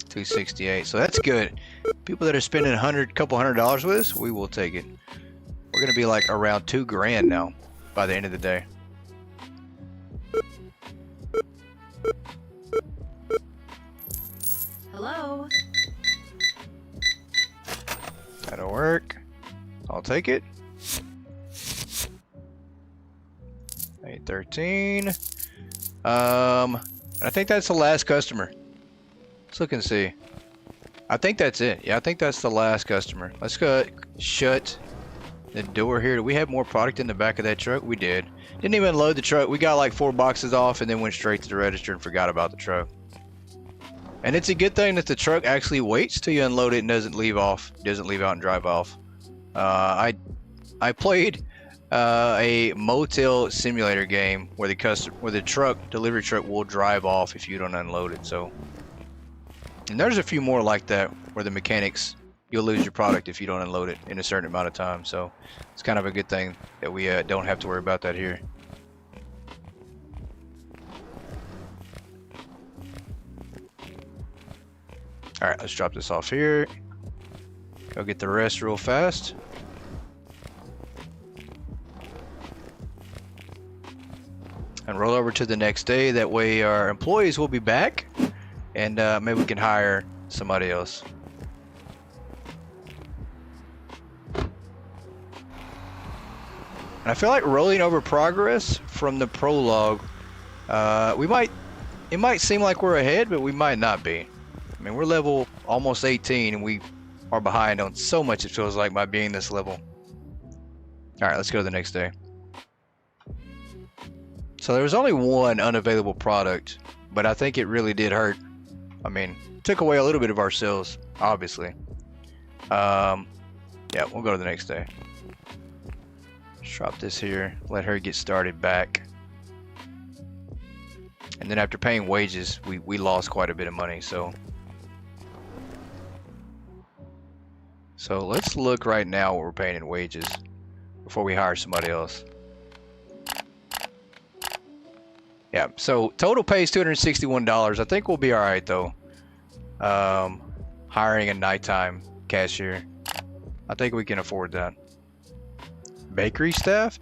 [SPEAKER 1] $268. So that's good. People that are spending couple hundred dollars with us, we will take it. We're gonna be like around $2 grand now by the end of the day.
[SPEAKER 3] Hello?
[SPEAKER 1] That'll work. I'll take it. 813. I think that's the last customer. Let's look and see. I think that's it. Yeah, I think that's the last customer. Let's go shut the door here. Do we have more product in the back of that truck? We did. Didn't even load the truck. We got like 4 boxes off and then went straight to the register and forgot about the truck. And it's a good thing that the truck actually waits till you unload it and doesn't leave out and drive off. I played a motel simulator game where the delivery truck will drive off if you don't unload it. So, and there's a few more like that where the mechanics, you'll lose your product if you don't unload it in a certain amount of time. So it's kind of a good thing that we don't have to worry about that here. All right, let's drop this off here. Go get the rest real fast. And roll over to the next day. That way our employees will be back and maybe we can hire somebody else. And I feel like rolling over progress from the prologue, it might seem like we're ahead, but we might not be. I mean, we're level almost 18 and we are behind on so much, it feels like, by being this level. All right, let's go to the next day. So there was only one unavailable product, but I think it really did hurt. I mean, took away a little bit of our sales, obviously. Yeah, we'll go to the next day. Let's drop this here, let her get started back. And then after paying wages, we lost quite a bit of money, so let's look right now what we're paying in wages before we hire somebody else. Yeah, so total pay is $261. I think we'll be all right though. Hiring a nighttime cashier, I think we can afford that. Bakery staff?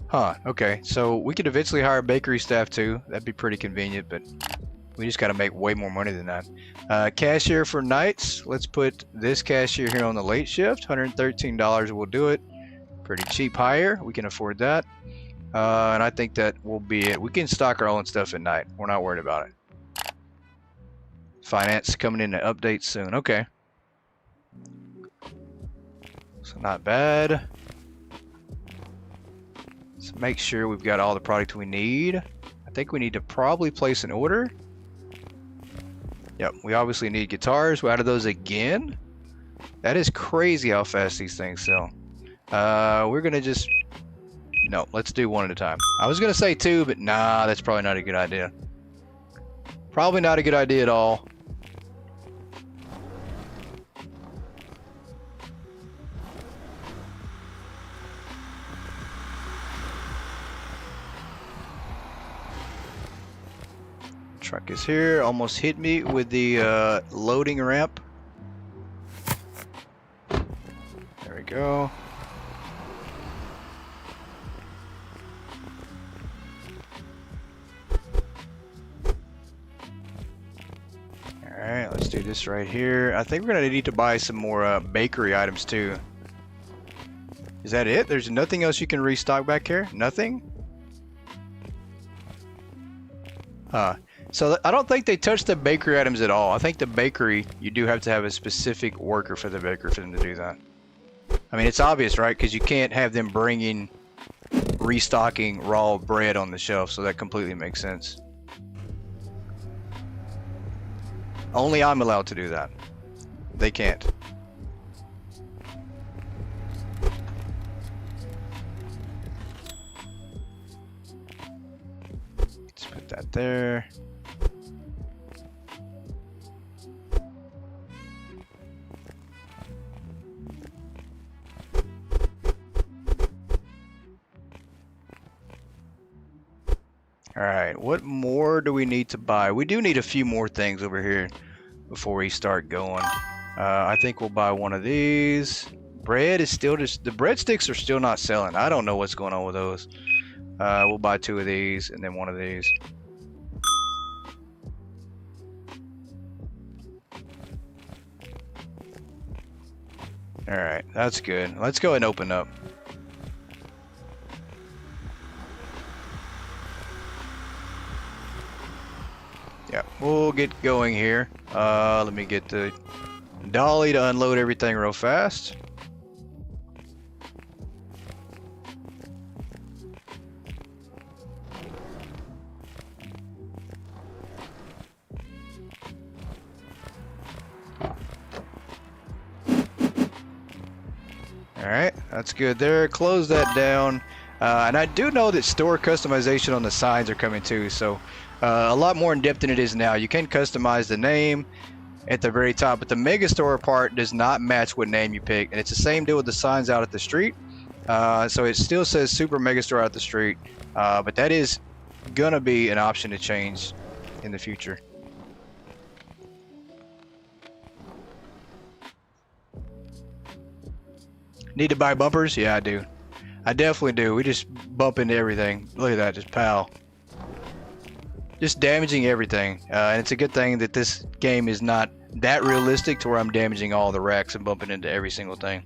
[SPEAKER 1] Huh, okay, so we could eventually hire bakery staff too. That'd be pretty convenient, but we just gotta make way more money than that. Cashier for nights, let's put this cashier here on the late shift. $113 will do it. Pretty cheap hire, we can afford that. And I think that will be it. We can stock our own stuff at night. We're not worried about it. Finance coming in to update soon. Okay. So not bad. Let's make sure we've got all the product we need. I think we need to probably place an order. Yep, we obviously need guitars. We added those again. That is crazy how fast these things sell. We're gonna just... No, let's do one at a time. I was gonna say two, but nah, that's probably not a good idea. Probably not a good idea at all. Truck is here. Almost hit me with the loading ramp. There we go. Alright, let's do this right here. I think we're gonna need to buy some more bakery items too. Is that it? There's nothing else you can restock back here? Nothing? Huh. So I don't think they touch the bakery items at all. I think the bakery, you do have to have a specific worker for the bakery for them to do that. I mean, it's obvious, right? Because you can't have them bringing, restocking raw bread on the shelf, so that completely makes sense. Only I'm allowed to do that. They can't. Let's put that there. Alright, what more do we need to buy? We do need a few more things over here before we start going. I think we'll buy one of these. Bread is still just... The breadsticks are still not selling. I don't know what's going on with those. We'll buy two of these and then one of these. Alright, that's good. Let's go ahead and open up. Yeah, we'll get going here. Let me get the dolly to unload everything real fast. Alright, that's good there. Close that down. And I do know that store customization on the signs are coming too, so a lot more in depth than it is now. You can customize the name at the very top, but the Megastore part does not match what name you pick, and it's the same deal with the signs out at the street. So it still says Super Megastore out the street, but that is gonna be an option to change in the future. Need to buy bumpers? Yeah, I do. I definitely do. We just bump into everything. Look at that, just pow. Just damaging everything. And it's a good thing that this game is not that realistic to where I'm damaging all the racks and bumping into every single thing.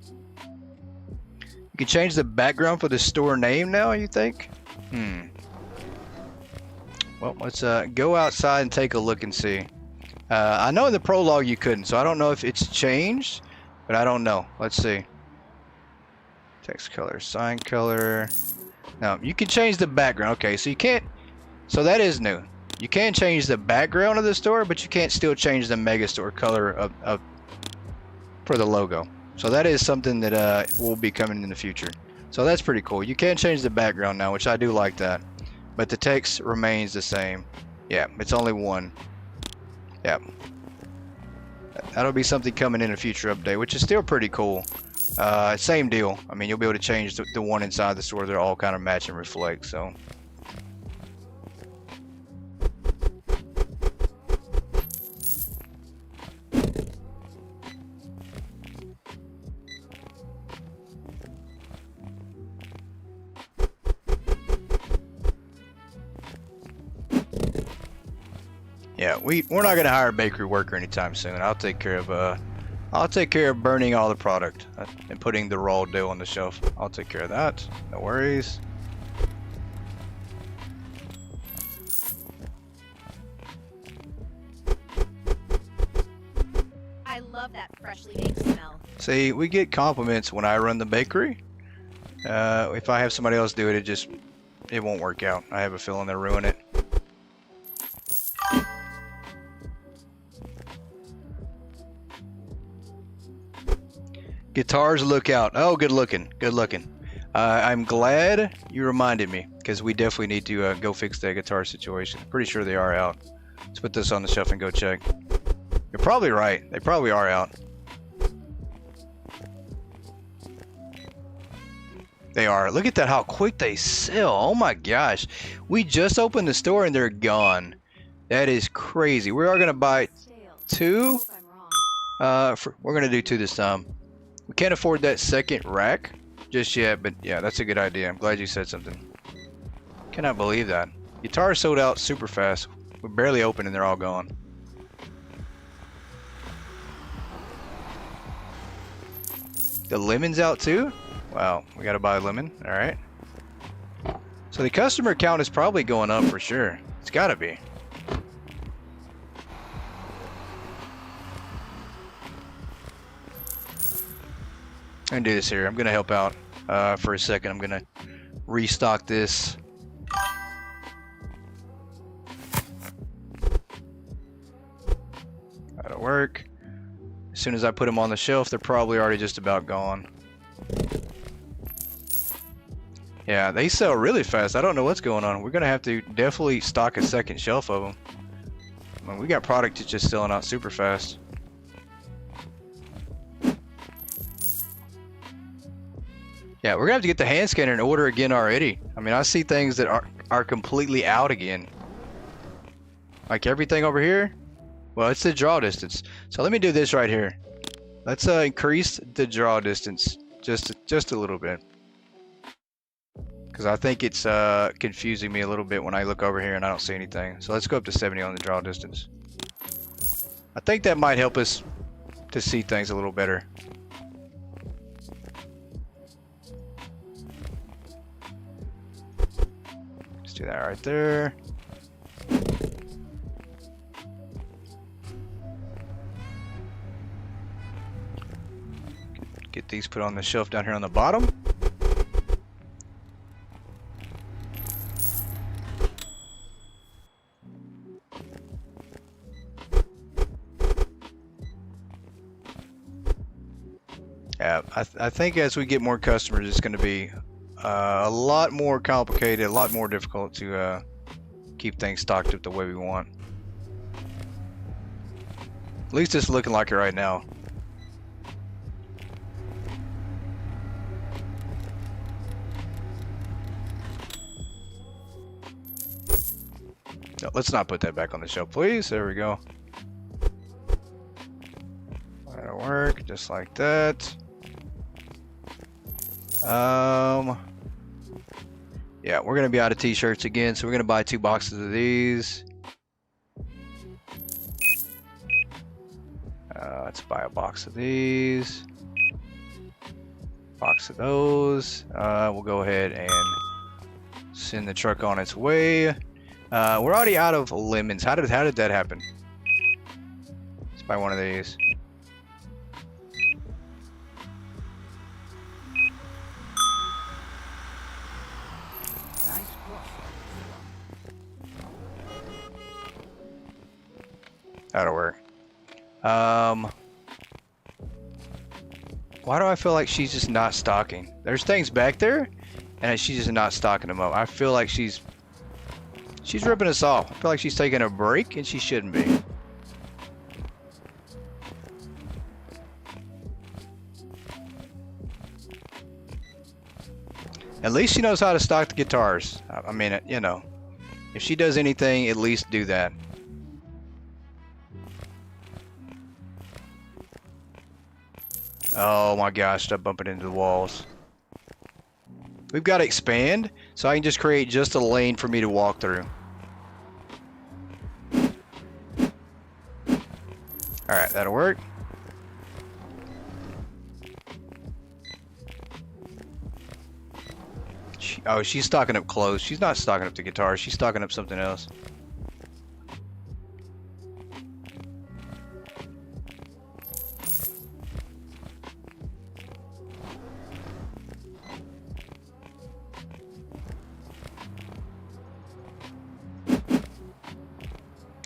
[SPEAKER 1] You can change the background for the store name now, you think? Well, let's go outside and take a look and see. I know in the prologue you couldn't, so I don't know if it's changed, but I don't know. Let's see. Text color, sign color. No, you can change the background. Okay, so you can't. So that is new. You can change the background of the store, but you can't still change the Megastore color of for the logo. So that is something that will be coming in the future. So that's pretty cool. You can change the background now, which I do like that. But the text remains the same. Yeah, it's only one. Yeah. That'll be something coming in a future update, which is still pretty cool. Same deal. I mean, you'll be able to change the one inside the store. They're all kind of match and reflect, so. Yeah, we're not gonna hire a bakery worker anytime soon. I'll take care of burning all the product and putting the raw dough on the shelf. I'll take care of that. No worries.
[SPEAKER 4] I love that freshly baked smell.
[SPEAKER 1] See, we get compliments when I run the bakery. If I have somebody else do it, it won't work out. I have a feeling they'll ruin it. Guitars look out. Oh, good looking. Good looking. I'm glad you reminded me, because we definitely need to go fix that guitar situation. Pretty sure they are out. Let's put this on the shelf and go check. You're probably right. They probably are out. They are. Look at that, how quick they sell. Oh my gosh. We just opened the store and they're gone. That is crazy. We are going to buy two. We're going to do two this time. We can't afford that second rack just yet, but yeah, that's a good idea. I'm glad you said something. Cannot believe that. Guitars sold out super fast. We're barely open and they're all gone. The lemon's out too? Wow, we gotta buy a lemon. Alright. So the customer count is probably going up for sure. It's gotta be. I'm gonna do this here. I'm gonna help out for a second. I'm gonna restock this. That'll work. As soon as I put them on the shelf, they're probably already just about gone. Yeah, they sell really fast. I don't know what's going on. We're gonna have to definitely stock a second shelf of them. I mean, we got product that's just selling out super fast. Yeah, we're gonna have to get the hand scanner and order again already. I mean, I see things that are completely out again. Like everything over here. Well, it's the draw distance. So let me do this right here. Let's increase the draw distance just a little bit, because I think it's confusing me a little bit when I look over here and I don't see anything. So let's go up to 70 on the draw distance. I think that might help us to see things a little better. Do that right there. Get these put on the shelf down here on the bottom. Yeah, I think as we get more customers, it's going to be a lot more complicated, a lot more difficult to keep things stocked up the way we want. At least it's looking like it right now. No, let's not put that back on the shelf, please. There we go. That'll work, just like that. Yeah, we're gonna be out of t-shirts again, so we're gonna buy 2 boxes of these. Let's buy a box of these, box of those. We'll go ahead and send the truck on its way. We're already out of lemons. How did that happen? Buy one of these.
[SPEAKER 2] Nice cross.
[SPEAKER 1] That'll work. Why do I feel like she's just not stocking? There's things back there, and she's just not stocking them up. I feel like she's ripping us off. I feel like she's taking a break, and she shouldn't be. At least she knows how to stock the guitars. I mean, you know, if she does anything, at least do that. Oh my gosh, stop bumping into the walls. We've got to expand, so I can just create just a lane for me to walk through. Alright, that'll work. Oh, she's stocking up clothes. She's not stocking up the guitar. She's stocking up something else.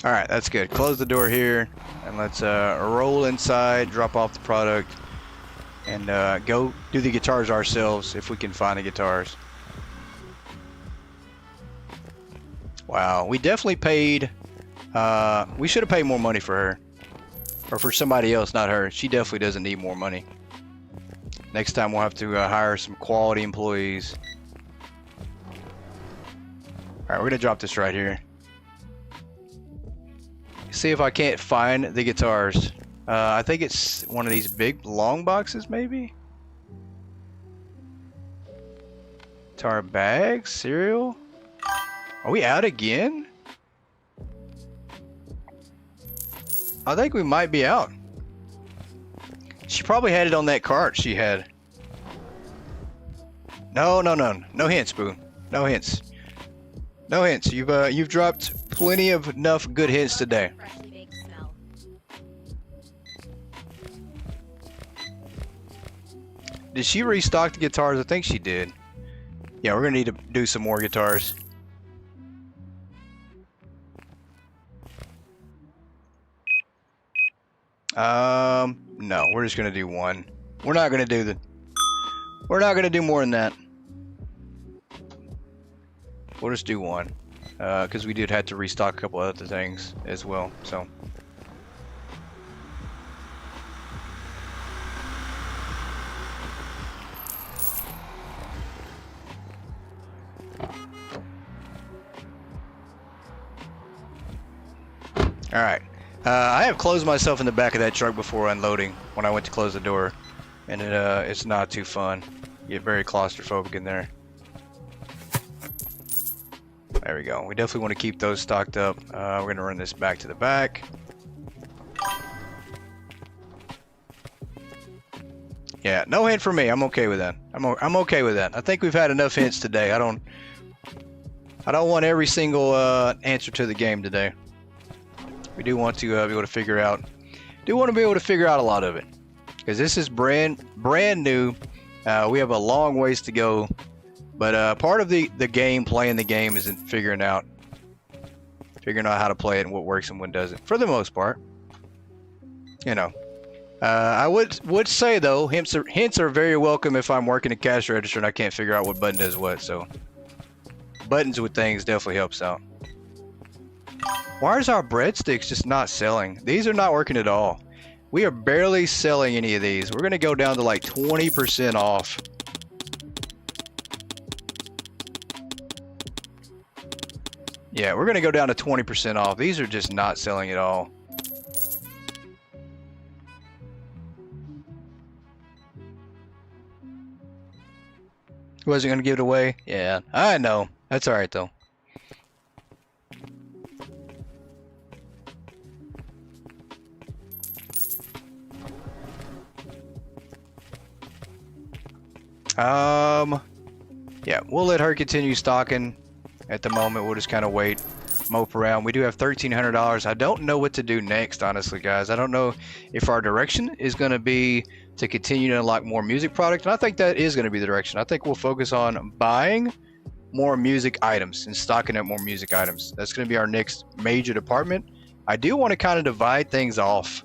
[SPEAKER 1] Alright, that's good. Close the door here, and let's roll inside, drop off the product, and go do the guitars ourselves if we can find the guitars. Wow, we definitely paid, we should have paid more money for her. Or for somebody else, not her. She definitely doesn't need more money. Next time we'll have to hire some quality employees. Alright, we're gonna drop this right here. See if I can't find the guitars. I think it's one of these big long boxes, maybe? Guitar bags? Cereal? Are we out again? I think we might be out. She probably had it on that cart she had. No hints, Boo. No hints. No hints. You've dropped plenty of enough good hints today.
[SPEAKER 4] Freshly baked smell.
[SPEAKER 1] Did she restock the guitars? I think she did. Yeah, we're gonna need to do some more guitars. No, we're just gonna do one. We're not gonna do more than that. We'll just do one. Because we did have to restock a couple other things as well, so. Alright. I have closed myself in the back of that truck before unloading when I went to close the door. And it's not too fun. You get very claustrophobic in there. There we go. We definitely want to keep those stocked up. We're going to run this back to the back. Yeah, no hint for me. I'm okay with that. I'm okay with that. I think we've had enough hints today. I don't want every single answer to the game today. We do want to be able to figure out. Do want to be able to figure out a lot of it, because this is brand new. We have a long ways to go, but part of the game, playing the game, isn't figuring out how to play it and what works and what doesn't. For the most part, you know. I would say though, hints are very welcome if I'm working a cash register and I can't figure out what button does what. So buttons with things definitely helps out. Why is our breadsticks just not selling? These are not working at all. We are barely selling any of these. We're gonna go down to like 20% off. Yeah, we're gonna go down to 20% off. These are just not selling at all. Wasn't gonna give it away? Yeah, I know. That's alright though. Yeah, we'll let her continue stocking, at the moment. We'll just kind of wait, mope around. We do have $1,300. I don't know what to do next, honestly, guys. I don't know if our direction is going to be to continue to unlock more music product, and I think that is going to be the direction. I think we'll focus on buying more music items and stocking up more music items. That's going to be our next major department. I do want to kind of divide things off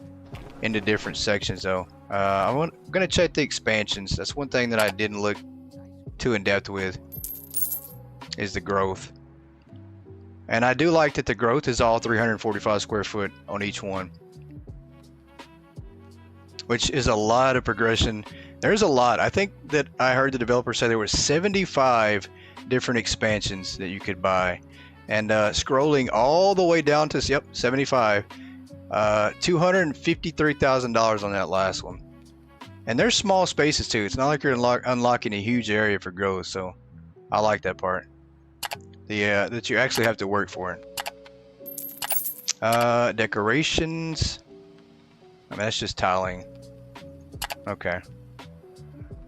[SPEAKER 1] into different sections, though. I'm going to check the expansions. That's one thing that I didn't look too in depth with, is the growth. And I do like that the growth is all 345 square foot on each one, which is a lot of progression. There's a lot. I think that I heard the developer say there were 75 different expansions that you could buy. And scrolling all the way down to, yep, 75. $253,000 on that last one. And there's small spaces too. It's not like you're unlocking a huge area for growth, so I like that part. That you actually have to work for it. Decorations. I mean, that's just tiling. Okay.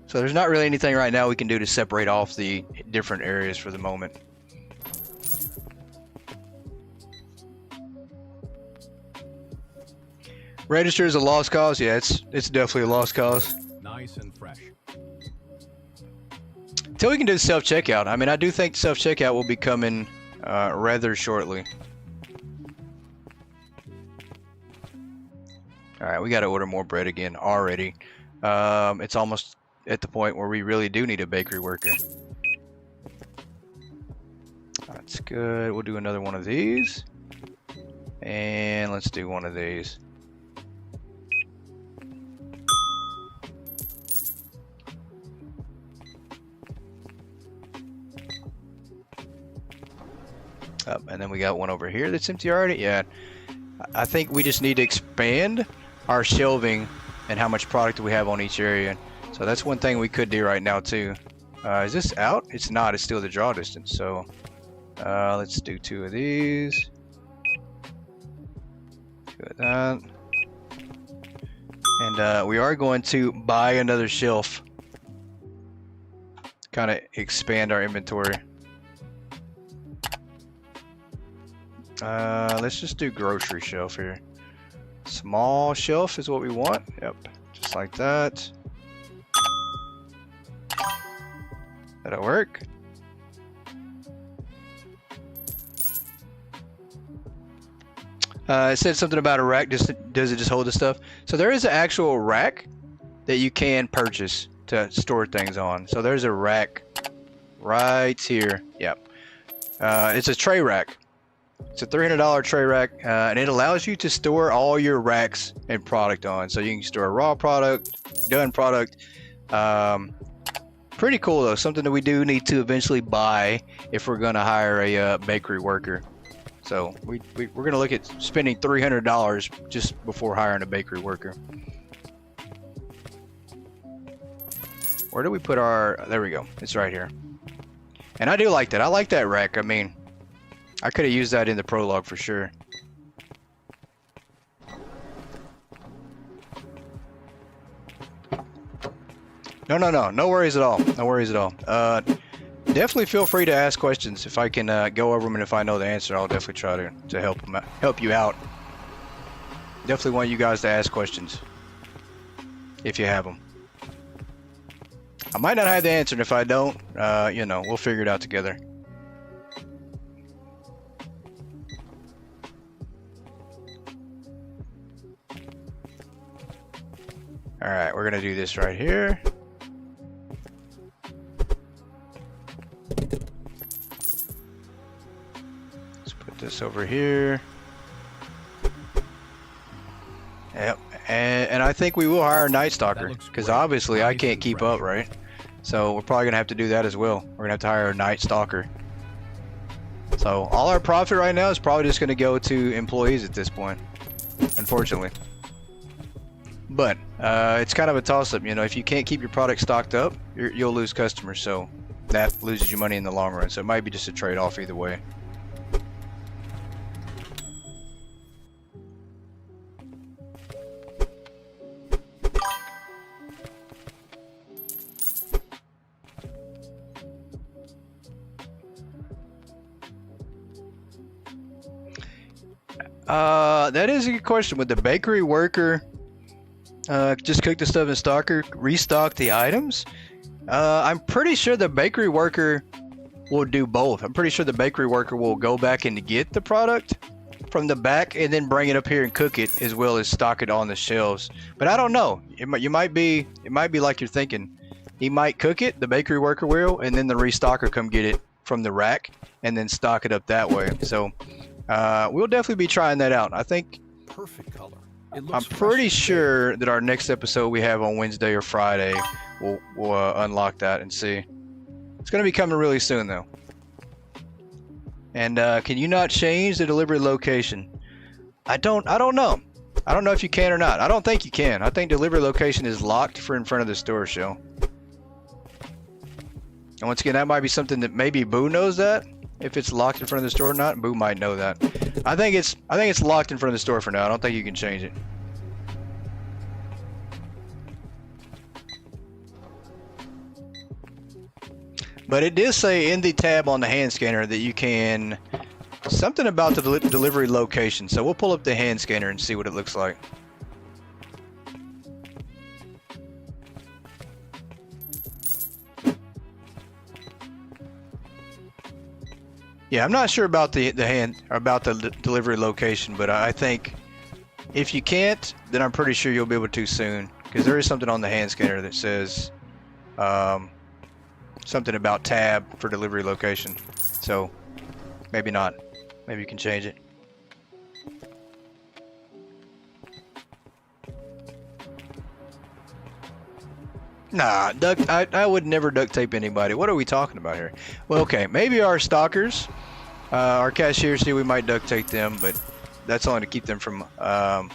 [SPEAKER 1] So there's not really anything right now we can do to separate off the different areas for the moment. Register is a lost cause. Yeah, it's definitely a lost cause.
[SPEAKER 2] Nice and fresh.
[SPEAKER 1] Until we can do self-checkout. I mean, I do think self-checkout will be coming rather shortly. Alright, we got to order more bread again already. It's almost at the point where we really do need a bakery worker. That's good. We'll do another one of these. And let's do one of these. And then we got one over here that's empty already. Yeah, I think we just need to expand our shelving and how much product we have on each area. So that's one thing we could do right now too. Is this out? It's not. It's still the draw distance. So let's do 2 of these. 2 of that. And we are going to buy another shelf. Kind of expand our inventory. Let's just do grocery shelf here. Small shelf is what we want. Yep, just like that. That'll work. It said something about a rack. Does it just hold the stuff? So there is an actual rack that you can purchase to store things on. So there's a rack right here. Yep. It's a tray rack. It's a $300 tray rack, and it allows you to store all your racks and product on. So you can store raw product, done product. Pretty cool though. Something that we do need to eventually buy if we're going to hire a bakery worker. So we're going to look at spending $300 just before hiring a bakery worker. Where do we put our... There we go. It's right here. And I do like that. I like that rack. I mean, I could have used that in the prologue for sure. No worries at all. No worries at all. Definitely feel free to ask questions. If I can go over them, and if I know the answer, I'll definitely try to help you out. Definitely want you guys to ask questions if you have them. I might not have the answer, and if I don't, you know, we'll figure it out together. All right, we're gonna do this right here. Let's put this over here. Yep, and I think we will hire a night stalker because obviously I can't keep up, right? So we're probably gonna have to do that as well. We're gonna have to hire a night stalker. So all our profit right now is probably just gonna go to employees at this point, unfortunately. But it's kind of a toss-up, you know. If you can't keep your product stocked up, you'll lose customers, so that loses you money in the long run. So it might be just a trade-off either way. That is a good question. Would the bakery worker just cook the stuff and restock the items? I'm pretty sure the bakery worker will do both. I'm pretty sure the bakery worker will go back and get the product from the back and then bring it up here and cook it, as well as stock it on the shelves. But I don't know. It might be like you're thinking. He might cook it, the bakery worker will, and then the restocker come get it from the rack and then stock it up that way. So we'll definitely be trying that out. I think
[SPEAKER 2] Perfect color. It
[SPEAKER 1] I'm
[SPEAKER 2] looks
[SPEAKER 1] pretty
[SPEAKER 2] fresh and
[SPEAKER 1] sure that our next episode we have on Wednesday or Friday, we'll unlock that and see. It's going to be coming really soon, though. And can you not change the delivery location? I don't know. I don't know if you can or not. I don't think you can. I think delivery location is locked for in front of the store show. And once again, that might be something that maybe Boo knows that. If it's locked in front of the store or not, Boo might know that. I think it's locked in front of the store for now. I don't think you can change it. But it did say in the tab on the hand scanner that you can something about the delivery location. So we'll pull up the hand scanner and see what it looks like. Yeah, I'm not sure about the delivery location, but I think if you can't, then I'm pretty sure you'll be able to soon, because there is something on the hand scanner that says something about tab for delivery location. So maybe not. Maybe you can change it. Nah, I would never duct tape anybody. What are we talking about here? Well, okay, maybe our stalkers, our cashiers here, we might duct tape them, but that's only to keep them from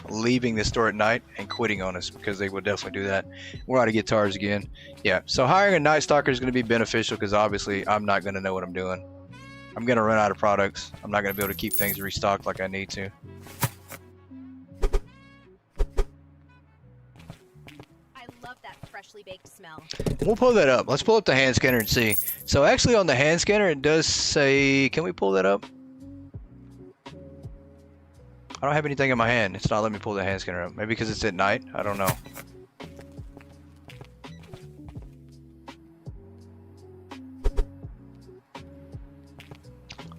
[SPEAKER 1] leaving the store at night and quitting on us, because they would definitely do that. We're out of guitars again. Yeah, so hiring a night stalker is going to be beneficial, because obviously I'm not going to know what I'm doing. I'm going to run out of products. I'm not going to be able to keep things restocked like I need to.
[SPEAKER 4] I love that freshly baked smell.
[SPEAKER 1] We'll pull that up. Let's pull up the hand scanner and see. So actually on the hand scanner it does say, can we pull that up? I don't have anything in my hand. It's not letting me pull the hand scanner up. Maybe because it's at night? I don't know.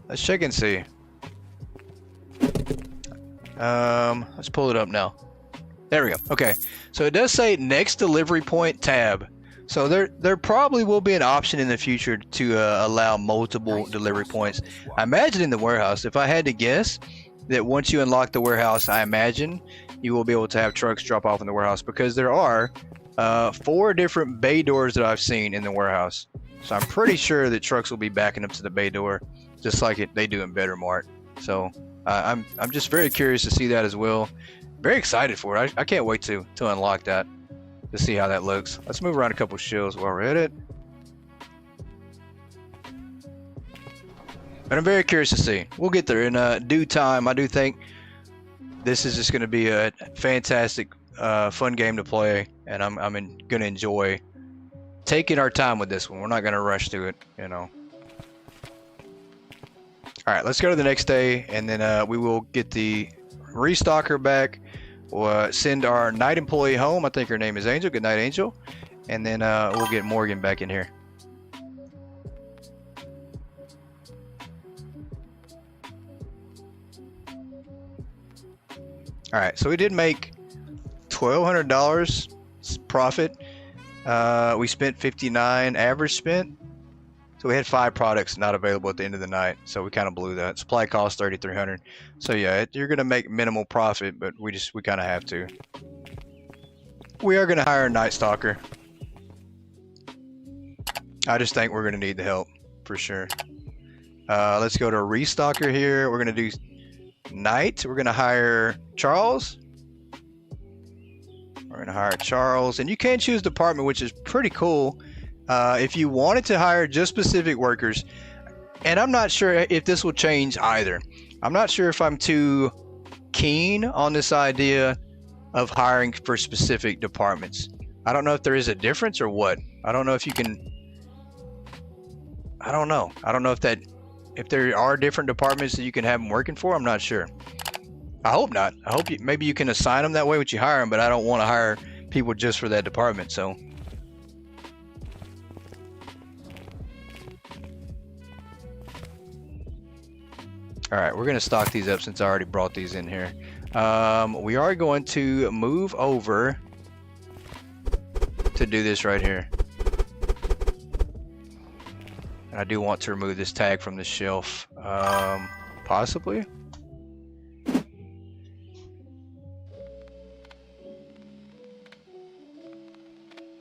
[SPEAKER 1] Let's check and see. Let's pull it up now. There we go. Okay. So it does say next delivery point tab. So there probably will be an option in the future to allow multiple delivery points. I imagine in the warehouse, if I had to guess, that once you unlock the warehouse, I imagine you will be able to have trucks drop off in the warehouse, because there are 4 different bay doors that I've seen in the warehouse. So I'm pretty sure that trucks will be backing up to the bay door, just like they do in Better Mart. So I'm just very curious to see that as well. Very excited for it. I can't wait to unlock that, to see how that looks. Let's move around a couple shelves while we're at it. But I'm very curious to see. We'll get there in due time. I do think this is just going to be a fantastic, fun game to play, and I'm going to enjoy taking our time with this one. We're not going to rush through it, you know. All right, let's go to the next day, and then we will get the restocker back. We'll send our night employee home. I think her name is Angel. Good night, Angel. And then we'll get Morgan back in here. All right, so we did make $1,200 profit. We spent $59 average spent. So we had 5 products not available at the end of the night. So we kind of blew that. Supply cost $3,300. So yeah, you're gonna make minimal profit, but we kind of have to. We are gonna hire a night stalker. I just think we're gonna need the help for sure. Let's go to a restocker here. We're gonna do night. We're gonna hire Charles. We're gonna hire Charles, and you can choose department, which is pretty cool. If you wanted to hire just specific workers, and I'm not sure if this will change either. I'm not sure if I'm too keen on this idea of hiring for specific departments. I don't know if there is a difference or what. I don't know if you can. I don't know. I don't know if there are different departments that you can have them working for. I'm not sure. I hope not. I hope maybe you can assign them that way when you hire them, but I don't want to hire people just for that department. So, all right, we're gonna stock these up since I already brought these in here. We are going to move over to do this right here. And I do want to remove this tag from the shelf, possibly.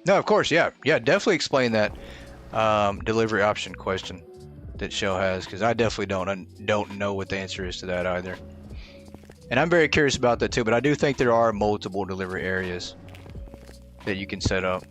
[SPEAKER 1] No, of course, yeah, definitely explain that delivery option question that Shell has, because I definitely don't know what the answer is to that either. And I'm very curious about that too, but I do think there are multiple delivery areas that you can set up.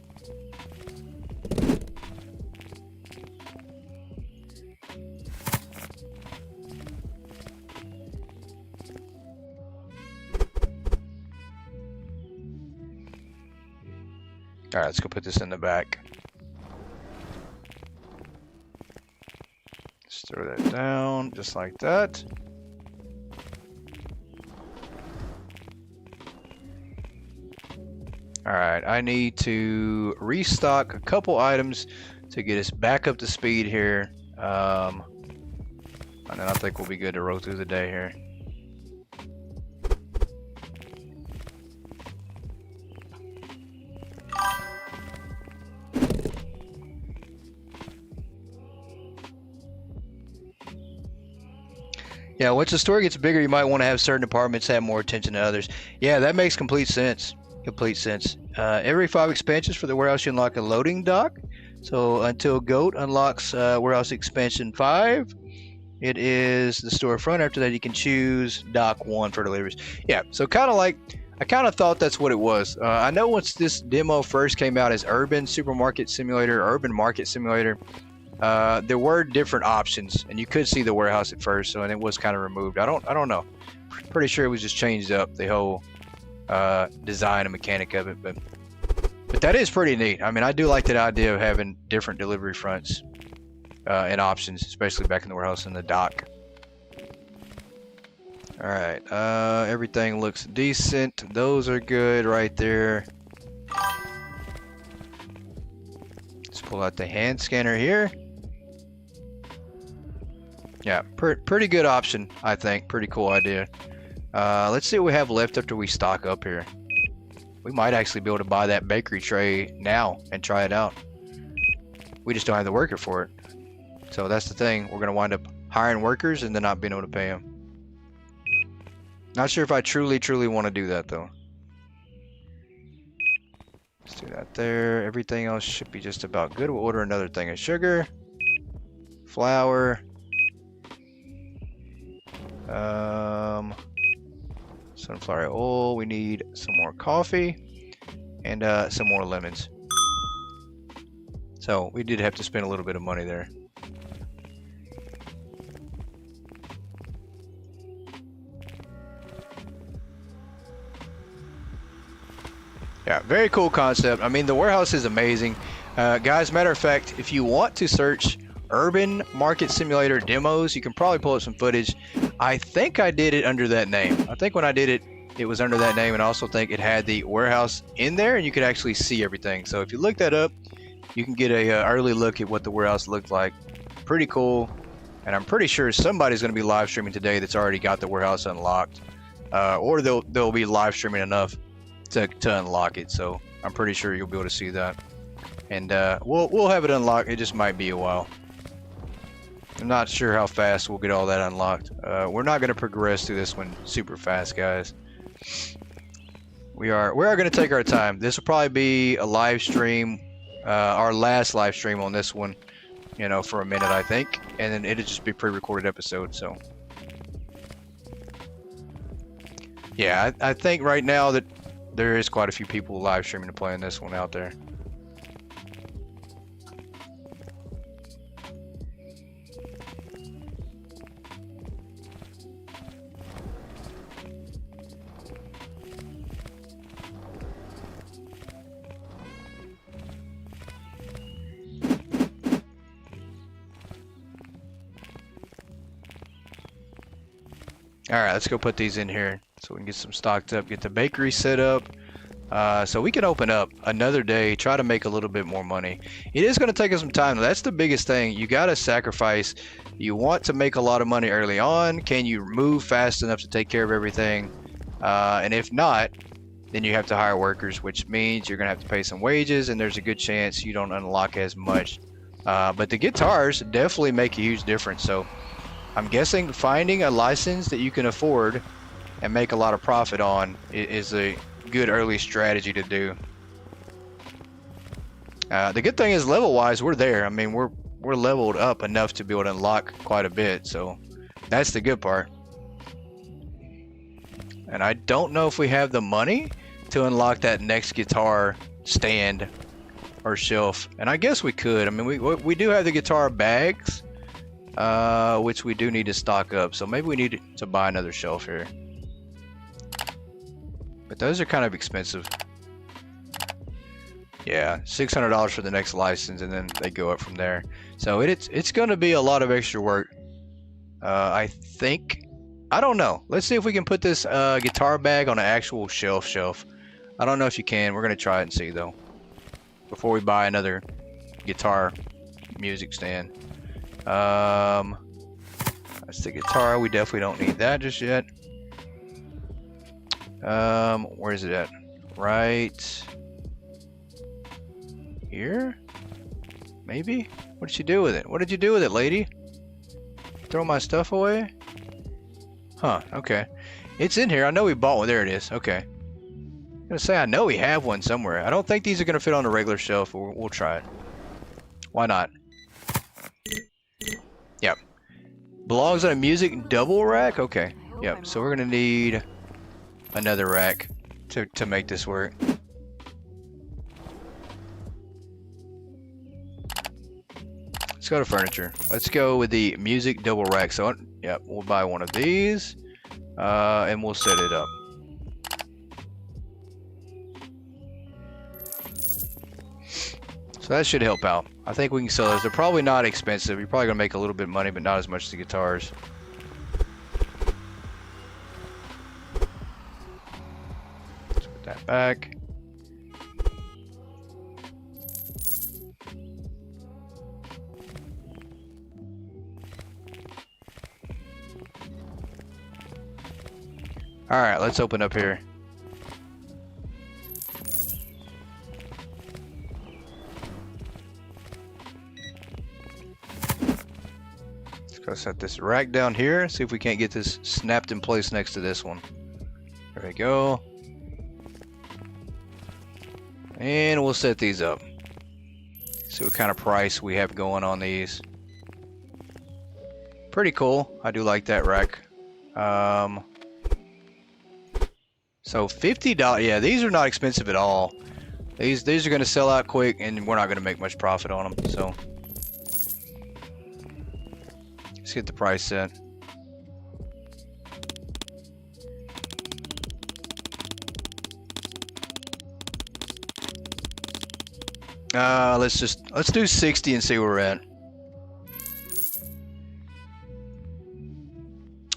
[SPEAKER 1] All right, let's go put this in the back. Just throw that down just like that. All right, I need to restock a couple items to get us back up to speed here. And then I think we'll be good to roll through the day here. Yeah, once the store gets bigger, you might want to have certain departments have more attention to others. Yeah, that makes complete sense. Every 5 expansions for the warehouse, you unlock a loading dock. So until GOAT unlocks warehouse expansion 5, it is the storefront. After that, you can choose dock 1 for deliveries. Yeah, so kind of like, I kind of thought that's what it was. I know once this demo first came out as Urban Supermarket Simulator, Urban Market Simulator, there were different options, and you could see the warehouse at first, so and it was kind of removed. I don't know. Pretty sure it was just changed up, the whole design and mechanic of it, but that is pretty neat. I mean, I do like that idea of having different delivery fronts and options, especially back in the warehouse and the dock. All right, everything looks decent. Those are good right there. Let's pull out the hand scanner here. Yeah, pretty good option, I think. Pretty cool idea. Let's see what we have left after we stock up here. We might actually be able to buy that bakery tray now and try it out. We just don't have the worker for it. So that's the thing. We're going to wind up hiring workers and then not being able to pay them. Not sure if I truly want to do that though. Let's do that there. Everything else should be just about good. We'll order another thing of sugar, flour, sunflower oil. We need some more coffee and some more lemons. So we did have to spend a little bit of money there. Yeah, very cool concept. I mean, the warehouse is amazing. Guys, matter of fact, if you want to search Urban Market Simulator demos, you can probably pull up some footage. I think I did it under that name. I think when I did it, it was under that name, and I also think it had the warehouse in there, and you could actually see everything. So if you look that up, you can get a early look at what the warehouse looked like. Pretty cool, and I'm pretty sure somebody's going to be live streaming today that's already got the warehouse unlocked, or they'll be live streaming enough to unlock it. So I'm pretty sure you'll be able to see that, and we'll have it unlocked. It just might be a while. I'm not sure how fast we'll get all that unlocked. We're not going to progress through this one super fast, guys. We are going to take our time. This will probably be a live stream, our last live stream on this one, you know, for a minute, I think, and then it'll just be pre-recorded episode. So yeah, I think right now that there is quite a few people live streaming and playing this one out there. All right, let's go put these in here. So we can get some stocked up, get the bakery set up. So we can open up another day, try to make a little bit more money. It is going to take us some time. That's the biggest thing. You got to sacrifice. You want to make a lot of money early on. Can you move fast enough to take care of everything? And if not, then you have to hire workers, which means you're going to have to pay some wages, and there's a good chance you don't unlock as much. But the guitars definitely make a huge difference. So I'm guessing finding a license that you can afford and make a lot of profit on is a good early strategy to do. The good thing is level wise we're there. I mean we're leveled up enough to be able to unlock quite a bit, so that's the good part. And I don't know if we have the money to unlock that next guitar stand or shelf, and I guess we could. I mean we do have the guitar bags, which we do need to stock up, so maybe we need to buy another shelf here. But those are kind of expensive. Yeah, $600 for the next license, and then they go up from there. So it's going to be a lot of extra work. I think. I don't know. Let's see if we can put this guitar bag on an actual shelf. I don't know if you can. We're going to try it and see, though, before we buy another guitar music stand. That's the guitar. We definitely don't need that just yet. Where is it at? Right here? Maybe? What did you do with it? What did you do with it, lady? Throw my stuff away? Huh, okay. It's in here. I know we bought one. There it is. Okay. I'm gonna say I know we have one somewhere. I don't think these are gonna fit on a regular shelf, but we'll try it. Why not? Yep. Belongs on a music double rack? Okay. Yep, so we're gonna need another rack to make this work. Let's go to furniture. Let's go with the music double rack. So, yeah, we'll buy one of these, and we'll set it up. So that should help out. I think we can sell those. They're probably not expensive. You're probably gonna make a little bit of money, but not as much as the guitars. That back. All right, let's open up here. Let's go set this rack down here. See if we can't get this snapped in place next to this one. There we go. And we'll set these up. See what kind of price we have going on these. Pretty cool. I do like that rack. So $50. Yeah, these are not expensive at all. These are going to sell out quick, and we're not going to make much profit on them. So let's get the price set. Let's do 60 and see where we're at.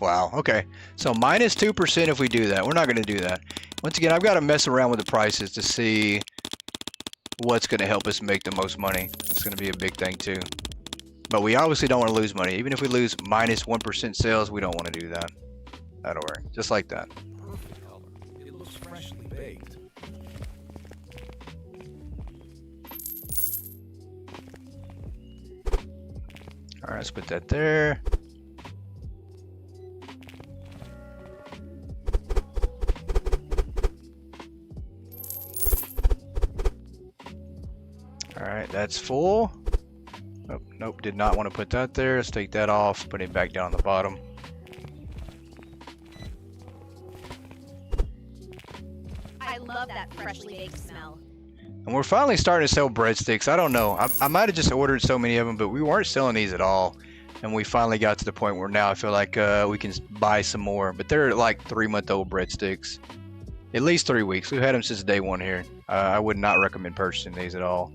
[SPEAKER 1] Wow, okay. So minus 2% if we do that. We're not going to do that. Once again, I've got to mess around with the prices to see what's going to help us make the most money. It's going to be a big thing too. But we obviously don't want to lose money. Even if we lose minus 1% sales, we don't want to do that. That'll work. Just like that.
[SPEAKER 2] Perfect color. It looks freshly baked.
[SPEAKER 1] All right, let's put that there. All right, that's full. Oh, nope, did not want to put that there. Let's take that off, put it back down on the bottom.
[SPEAKER 4] I love that freshly baked smell.
[SPEAKER 1] And we're finally starting to sell breadsticks. I don't know. I might have just ordered so many of them, but we weren't selling these at all. And we finally got to the point where now I feel like we can buy some more. But they're like 3-month-old breadsticks. At least 3 weeks. We've had them since day one here. I would not recommend purchasing these at all.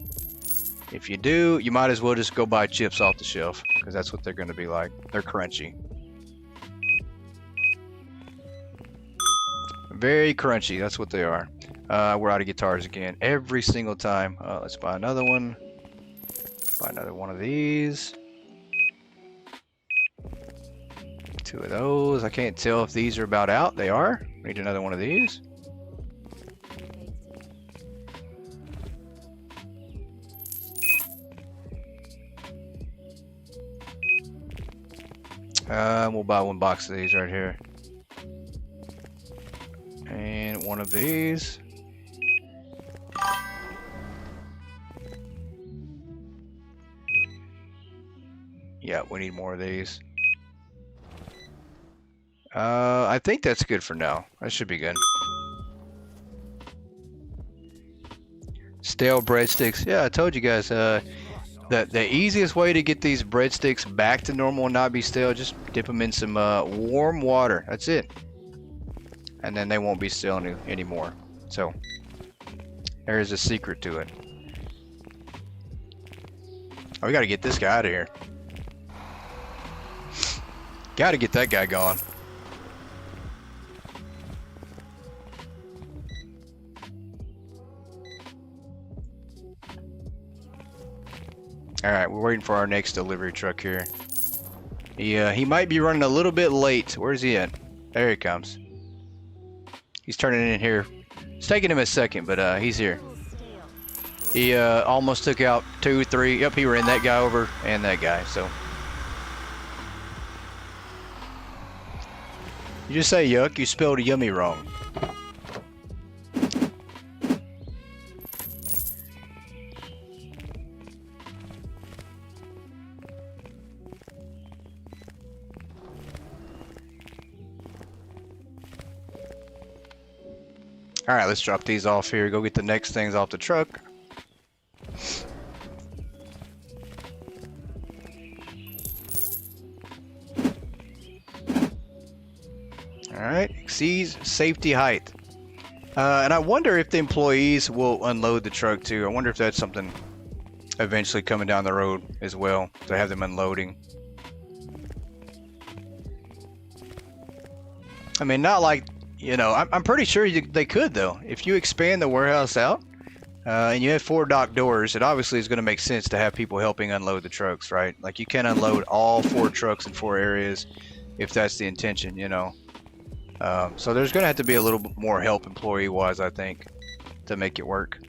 [SPEAKER 1] If you do, you might as well just go buy chips off the shelf, because that's what they're going to be like. They're crunchy. Very crunchy. That's what they are. We're out of guitars again. Every single time. Let's buy another one. Buy another one of these. 2 of those. I can't tell if these are about out. They are. Need another one of these. We'll buy 1 box of these right here. And 1 of these. Yeah, we need more of these. I think that's good for now. That should be good. Stale breadsticks. Yeah, I told you guys. The easiest way to get these breadsticks back to normal and not be stale, just dip them in some warm water. That's it. And then they won't be stale anymore. So, there's a secret to it. Oh, we gotta get this guy out of here. Gotta get that guy gone. Alright, we're waiting for our next delivery truck here. He might be running a little bit late. Where's he at? There he comes. He's turning in here. It's taking him a second, but he's here. He almost took out 2, 3. Yep, he ran that guy over and that guy, so. You just say yuck, you spelled yummy wrong. Alright, let's drop these off here. Go get the next things off the truck. Alright, exceeds safety height. And I wonder if the employees will unload the truck too. I wonder if that's something eventually coming down the road as well, to have them unloading. I mean, not like, you know, I'm pretty sure they could though. If you expand the warehouse out and you have 4 dock doors, it obviously is going to make sense to have people helping unload the trucks, right? Like you can unload all 4 trucks in 4 areas if that's the intention, you know. So there's going to have to be a little bit more help employee-wise, I think, to make it work.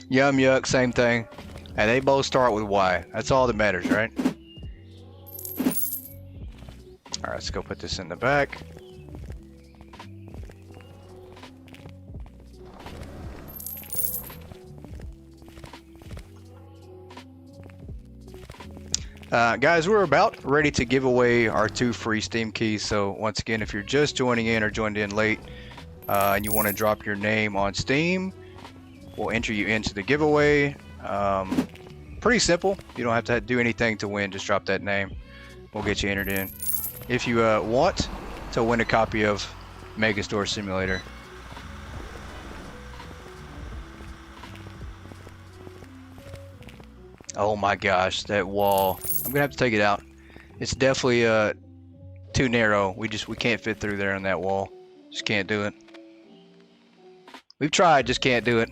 [SPEAKER 1] Yum yuck, same thing. And they both start with Y. That's all that matters, right? Alright, let's go put this in the back. Guys, we're about ready to give away our 2 free Steam keys. So once again, if you're just joining in or joined in late and you want to drop your name on Steam, we'll enter you into the giveaway. Pretty simple. You don't have to do anything to win. Just drop that name. We'll get you entered in. If you want to win a copy of Megastore Simulator. Oh my gosh, that wall. I'm gonna have to take it out. It's definitely too narrow. We can't fit through there on that wall. Just can't do it. We've tried, just can't do it.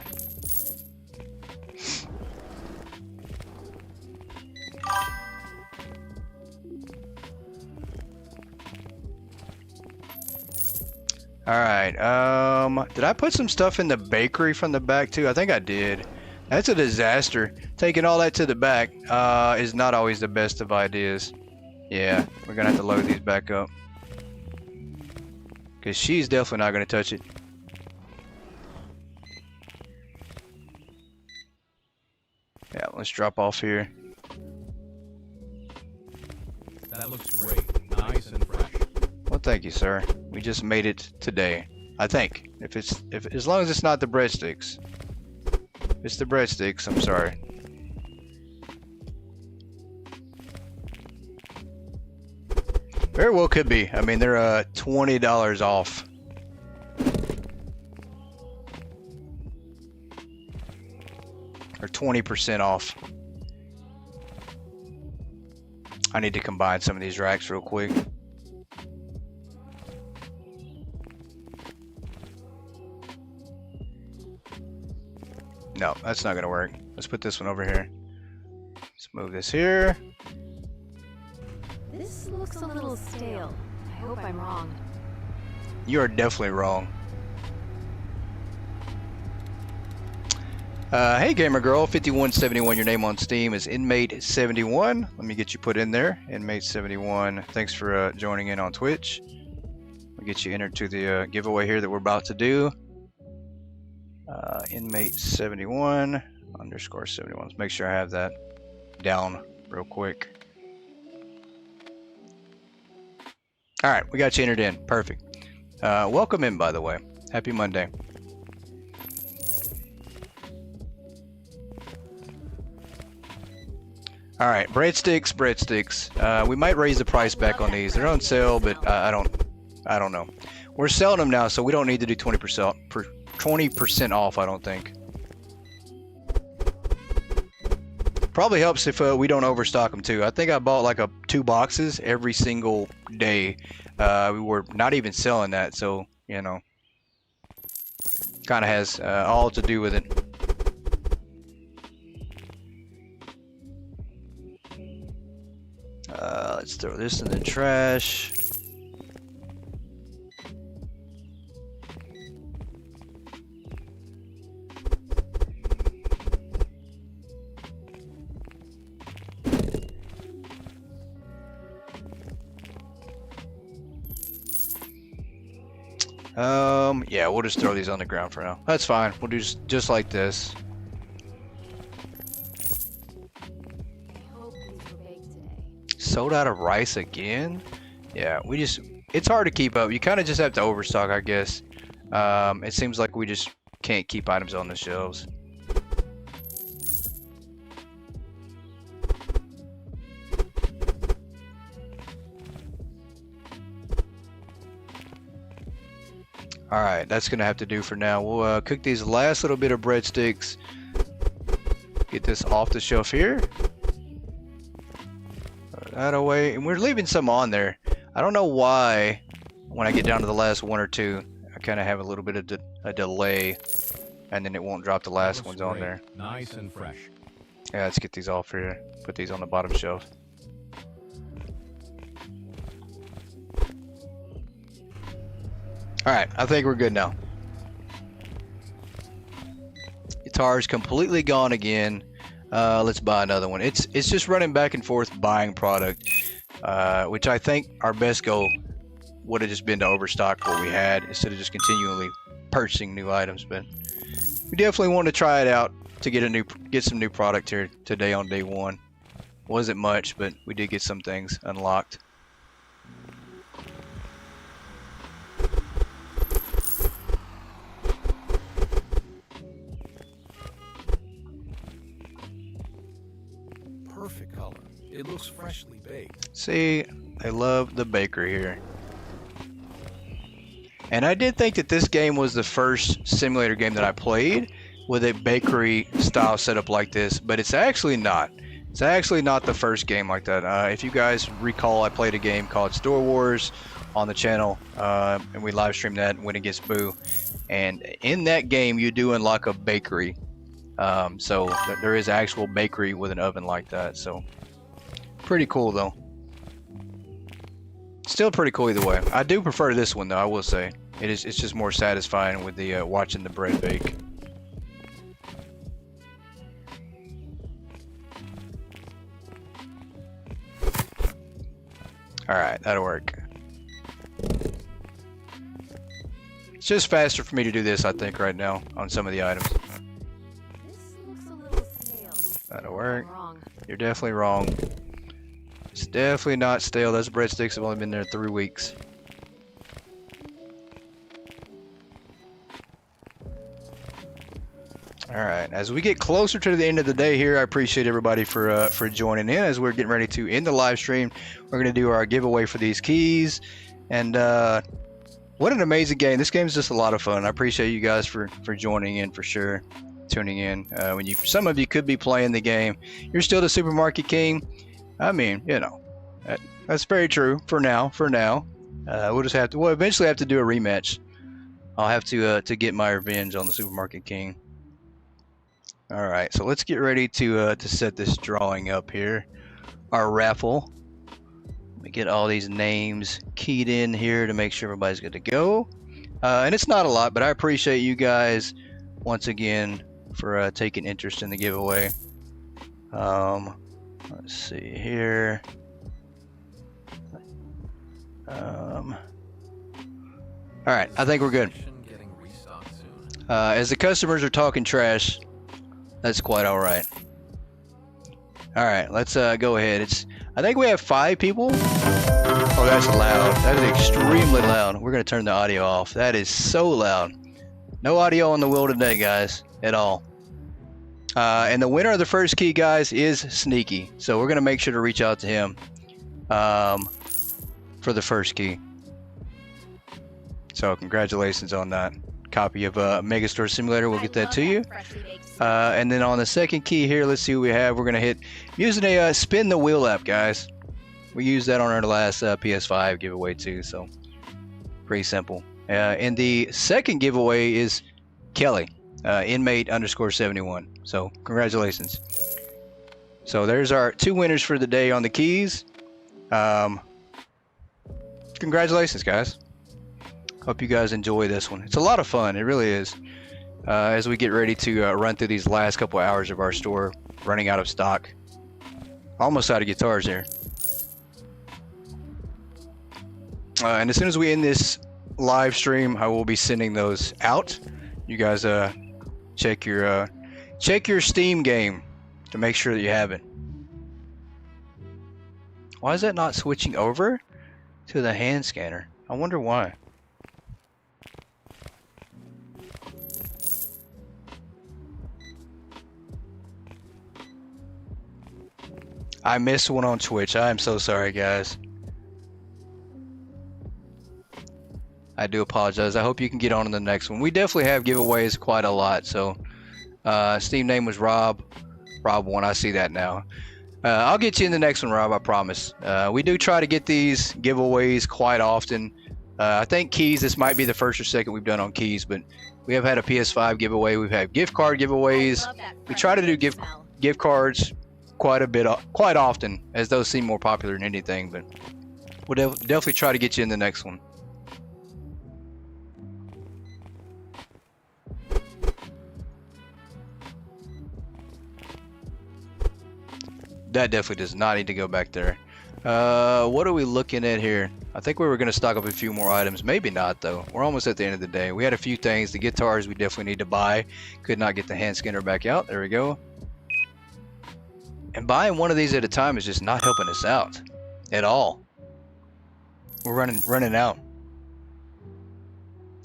[SPEAKER 1] Alright, did I put some stuff in the bakery from the back too? I think I did. That's a disaster. Taking all that to the back is not always the best of ideas. Yeah, we're gonna have to load these back up. Because she's definitely not gonna touch it. Yeah, let's drop off here.
[SPEAKER 2] That looks great. Nice and fresh.
[SPEAKER 1] Well, thank you, sir. We just made it today. I think. If as long as it's not the breadsticks. If it's the breadsticks, I'm sorry. Very well could be. I mean, they're $20 off. or 20% off. I need to combine some of these racks real quick. No, that's not gonna work. Let's put this one over here. Let's move this here.
[SPEAKER 3] This looks a little stale. I hope I'm wrong.
[SPEAKER 1] You are definitely wrong. Hey gamer girl, 5171, your name on Steam is Inmate71. Let me get you put in there, Inmate71. Thanks for joining in on Twitch. We'll get you entered to the giveaway here that we're about to do. Inmate71 _ 71. Let's make sure I have that down real quick. All right, we got you entered in. Perfect. Welcome in, by the way. Happy Monday. All right, breadsticks. We might raise the price back on these. They're on sale, but I don't know. We're selling them now, so we don't need to do 20% off. I don't think. Probably helps if we don't overstock them too. I think I bought like 2 boxes every single day. We were not even selling that, so you know, kind of has all to do with it. Let's throw this in the trash. Yeah, we'll just throw these on the ground for now. That's fine. We'll do just like this. Sold out of rice again? Yeah, it's hard to keep up. You kind of just have to overstock, I guess. It seems like we just can't keep items on the shelves. All right, that's gonna have to do for now. We'll cook these last little bit of breadsticks. Get this off the shelf here. Throw that away, and we're leaving some on there. I don't know why. When I get down to the last 1 or 2, I kind of have a little bit of a delay, and then it won't drop the last ones on there.
[SPEAKER 2] Nice and fresh.
[SPEAKER 1] Yeah, let's get these off here. Put these on the bottom shelf. All right, I think we're good now. Guitar's completely gone again. Let's buy another one. It's just running back and forth buying product, which I think our best goal would have just been to overstock what we had instead of just continually purchasing new items. But we definitely want to try it out to get some new product here today on day 1. Wasn't much, but we did get some things unlocked.
[SPEAKER 2] Perfect color. It looks freshly baked.
[SPEAKER 1] See, I love the bakery here. And I did think that this game was the first simulator game that I played with a bakery style setup like this, but it's actually not. It's actually not the first game like that. If you guys recall, I played a game called Store Wars on the channel, and we live streamed that and went against Boo. And in that game, you do unlock a bakery. So there is actual bakery with an oven like that. So pretty cool though. Still pretty cool either way. I do prefer this one though, I will say. It's just more satisfying with the watching the bread bake. Alright, that'll work. It's just faster for me to do this, I think, right now on some of the items.
[SPEAKER 3] This looks a little stale.
[SPEAKER 1] That'll work.
[SPEAKER 3] I'm wrong.
[SPEAKER 1] You're definitely wrong. It's definitely not stale. Those breadsticks have only been there 3 weeks. Alright, as we get closer to the end of the day here, I appreciate everybody for joining in as we're getting ready to end the live stream. We're going to do our giveaway for these keys. And what an amazing game. This game is just a lot of fun. I appreciate you guys for joining in for sure. tuning in. When some of you could be playing the game, you're still the supermarket king. I mean, you know, that's very true for now. We'll just have to. We'll eventually have to do a rematch. I'll have to get my revenge on the supermarket king. All right, so let's get ready to set this drawing up here. Our raffle. Let me get all these names keyed in here to make sure everybody's good to go. And it's not a lot, but I appreciate you guys once again for taking interest in the giveaway. Let's see here. All right, I think we're good. As the customers are talking trash, that's quite all right. All right, let's go ahead. I think we have 5 people. Oh, that's loud. That is extremely loud. We're gonna turn the audio off. That is so loud. No audio on the wheel today, guys, at all. And the winner of the first key, guys, is Sneaky. So we're gonna make sure to reach out to him for the first key. So congratulations on that copy of Megastore Simulator. We'll get that to you. And then on the second key here, let's see what we have. We're gonna hit using a spin the wheel app, guys. We used that on our last PS5 giveaway too, so pretty simple. And the second giveaway is Kelly, inmate_71. So congratulations. So there's our 2 winners for the day on the keys. Congratulations, guys. Hope you guys enjoy this one. It's a lot of fun. It really is. As we get ready to run through these last couple hours of our store, running out of stock. Almost out of guitars here. And as soon as we end this live stream, I will be sending those out. You guys check your Steam game to make sure that you have it. Why is that not switching over to the hand scanner? I wonder why. I missed one on Twitch. I am so sorry, guys. I do apologize. I hope you can get on to the next one. We definitely have giveaways quite a lot. So, Steam name was Rob. Rob1. I see that now. I'll get you in the next one, Rob. I promise. We do try to get these giveaways quite often. I think keys. This might be the first or second we've done on keys, but we have had a PS5 giveaway. We've had gift card giveaways. We try to do gift cards quite often, as those seem more popular than anything. But we'll definitely try to get you in the next one. That definitely does not need to go back there. What are we looking at here? I think we were going to stock up a few more items. Maybe not, though. We're almost at the end of the day. We had a few things. The guitars we definitely need to buy. Could not get the hand scanner back out. There we go. And buying one of these at a time is just not helping us out at all. We're running out.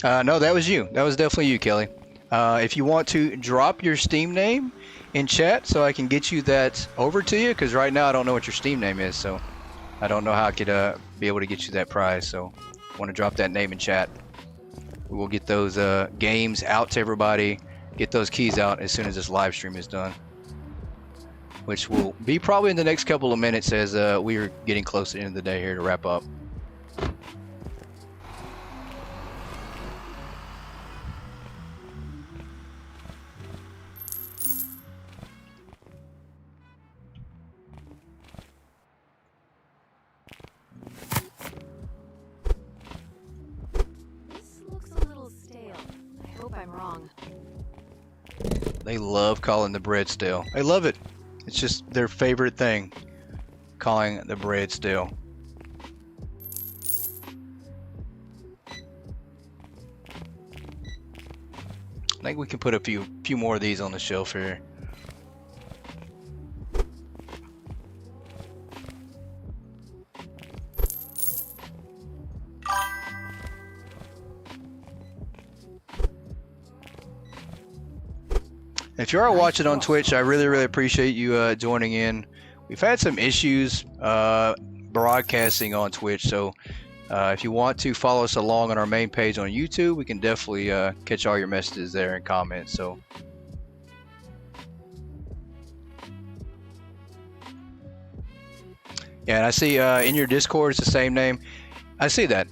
[SPEAKER 1] No, that was you. That was definitely you, Kelly. If you want to drop your Steam name in chat so I can get you that over to you, because right now I don't know what your Steam name is, so I don't know how I could be able to get you that prize. So I want to drop that name in chat. We will get those games out to everybody, get those keys out as soon as this live stream is done, which will be probably in the next couple of minutes as we are getting close to the end of the day here to wrap up.
[SPEAKER 3] I'm wrong.
[SPEAKER 1] They love calling the bread stale. They love it. It's just their favorite thing, calling the bread stale. I think we can put a few more of these on the shelf here. If you are watching on Twitch, I really appreciate you joining in. We've had some issues broadcasting on Twitch, so if you want to follow us along on our main page on YouTube, we can definitely catch all your messages there and comments. So Yeah, and I see in your Discord it's the same name. I see that.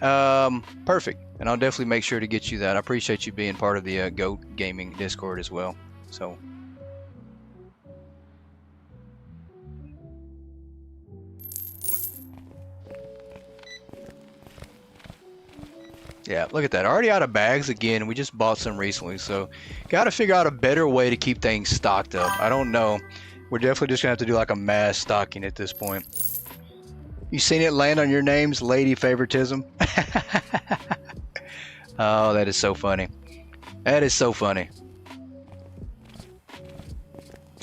[SPEAKER 1] Perfect. And I'll definitely make sure to get you that. I appreciate you being part of the Goat Gaming Discord as well. So. Yeah, look at that. Already out of bags again. We just bought some recently, so got to figure out a better way to keep things stocked up. I don't know. We're definitely just gonna have to do like a mass stocking at this point. You seen it land on your names, lady favoritism? Oh, that is so funny. That is so funny.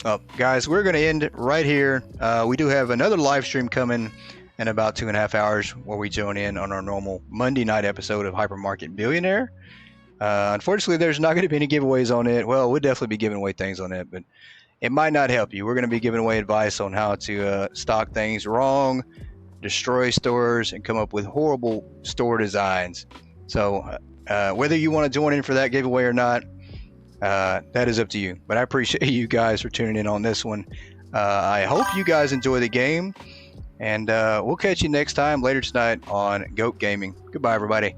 [SPEAKER 1] Oh, guys, we're gonna end it right here. We do have another live stream coming in about 2.5 hours where we join in on our normal Monday night episode of Hypermarket Billionaire. Unfortunately, there's not going to be any giveaways on it. Well, we'll definitely be giving away things on it, but it might not help you. We're going to be giving away advice on how to stock things wrong, destroy stores, and come up with horrible store designs. So whether you want to join in for that giveaway or not, that is up to you. But I appreciate you guys for tuning in on this one. I hope you guys enjoy the game. And we'll catch you next time later tonight on Goat Gaming. Goodbye, everybody.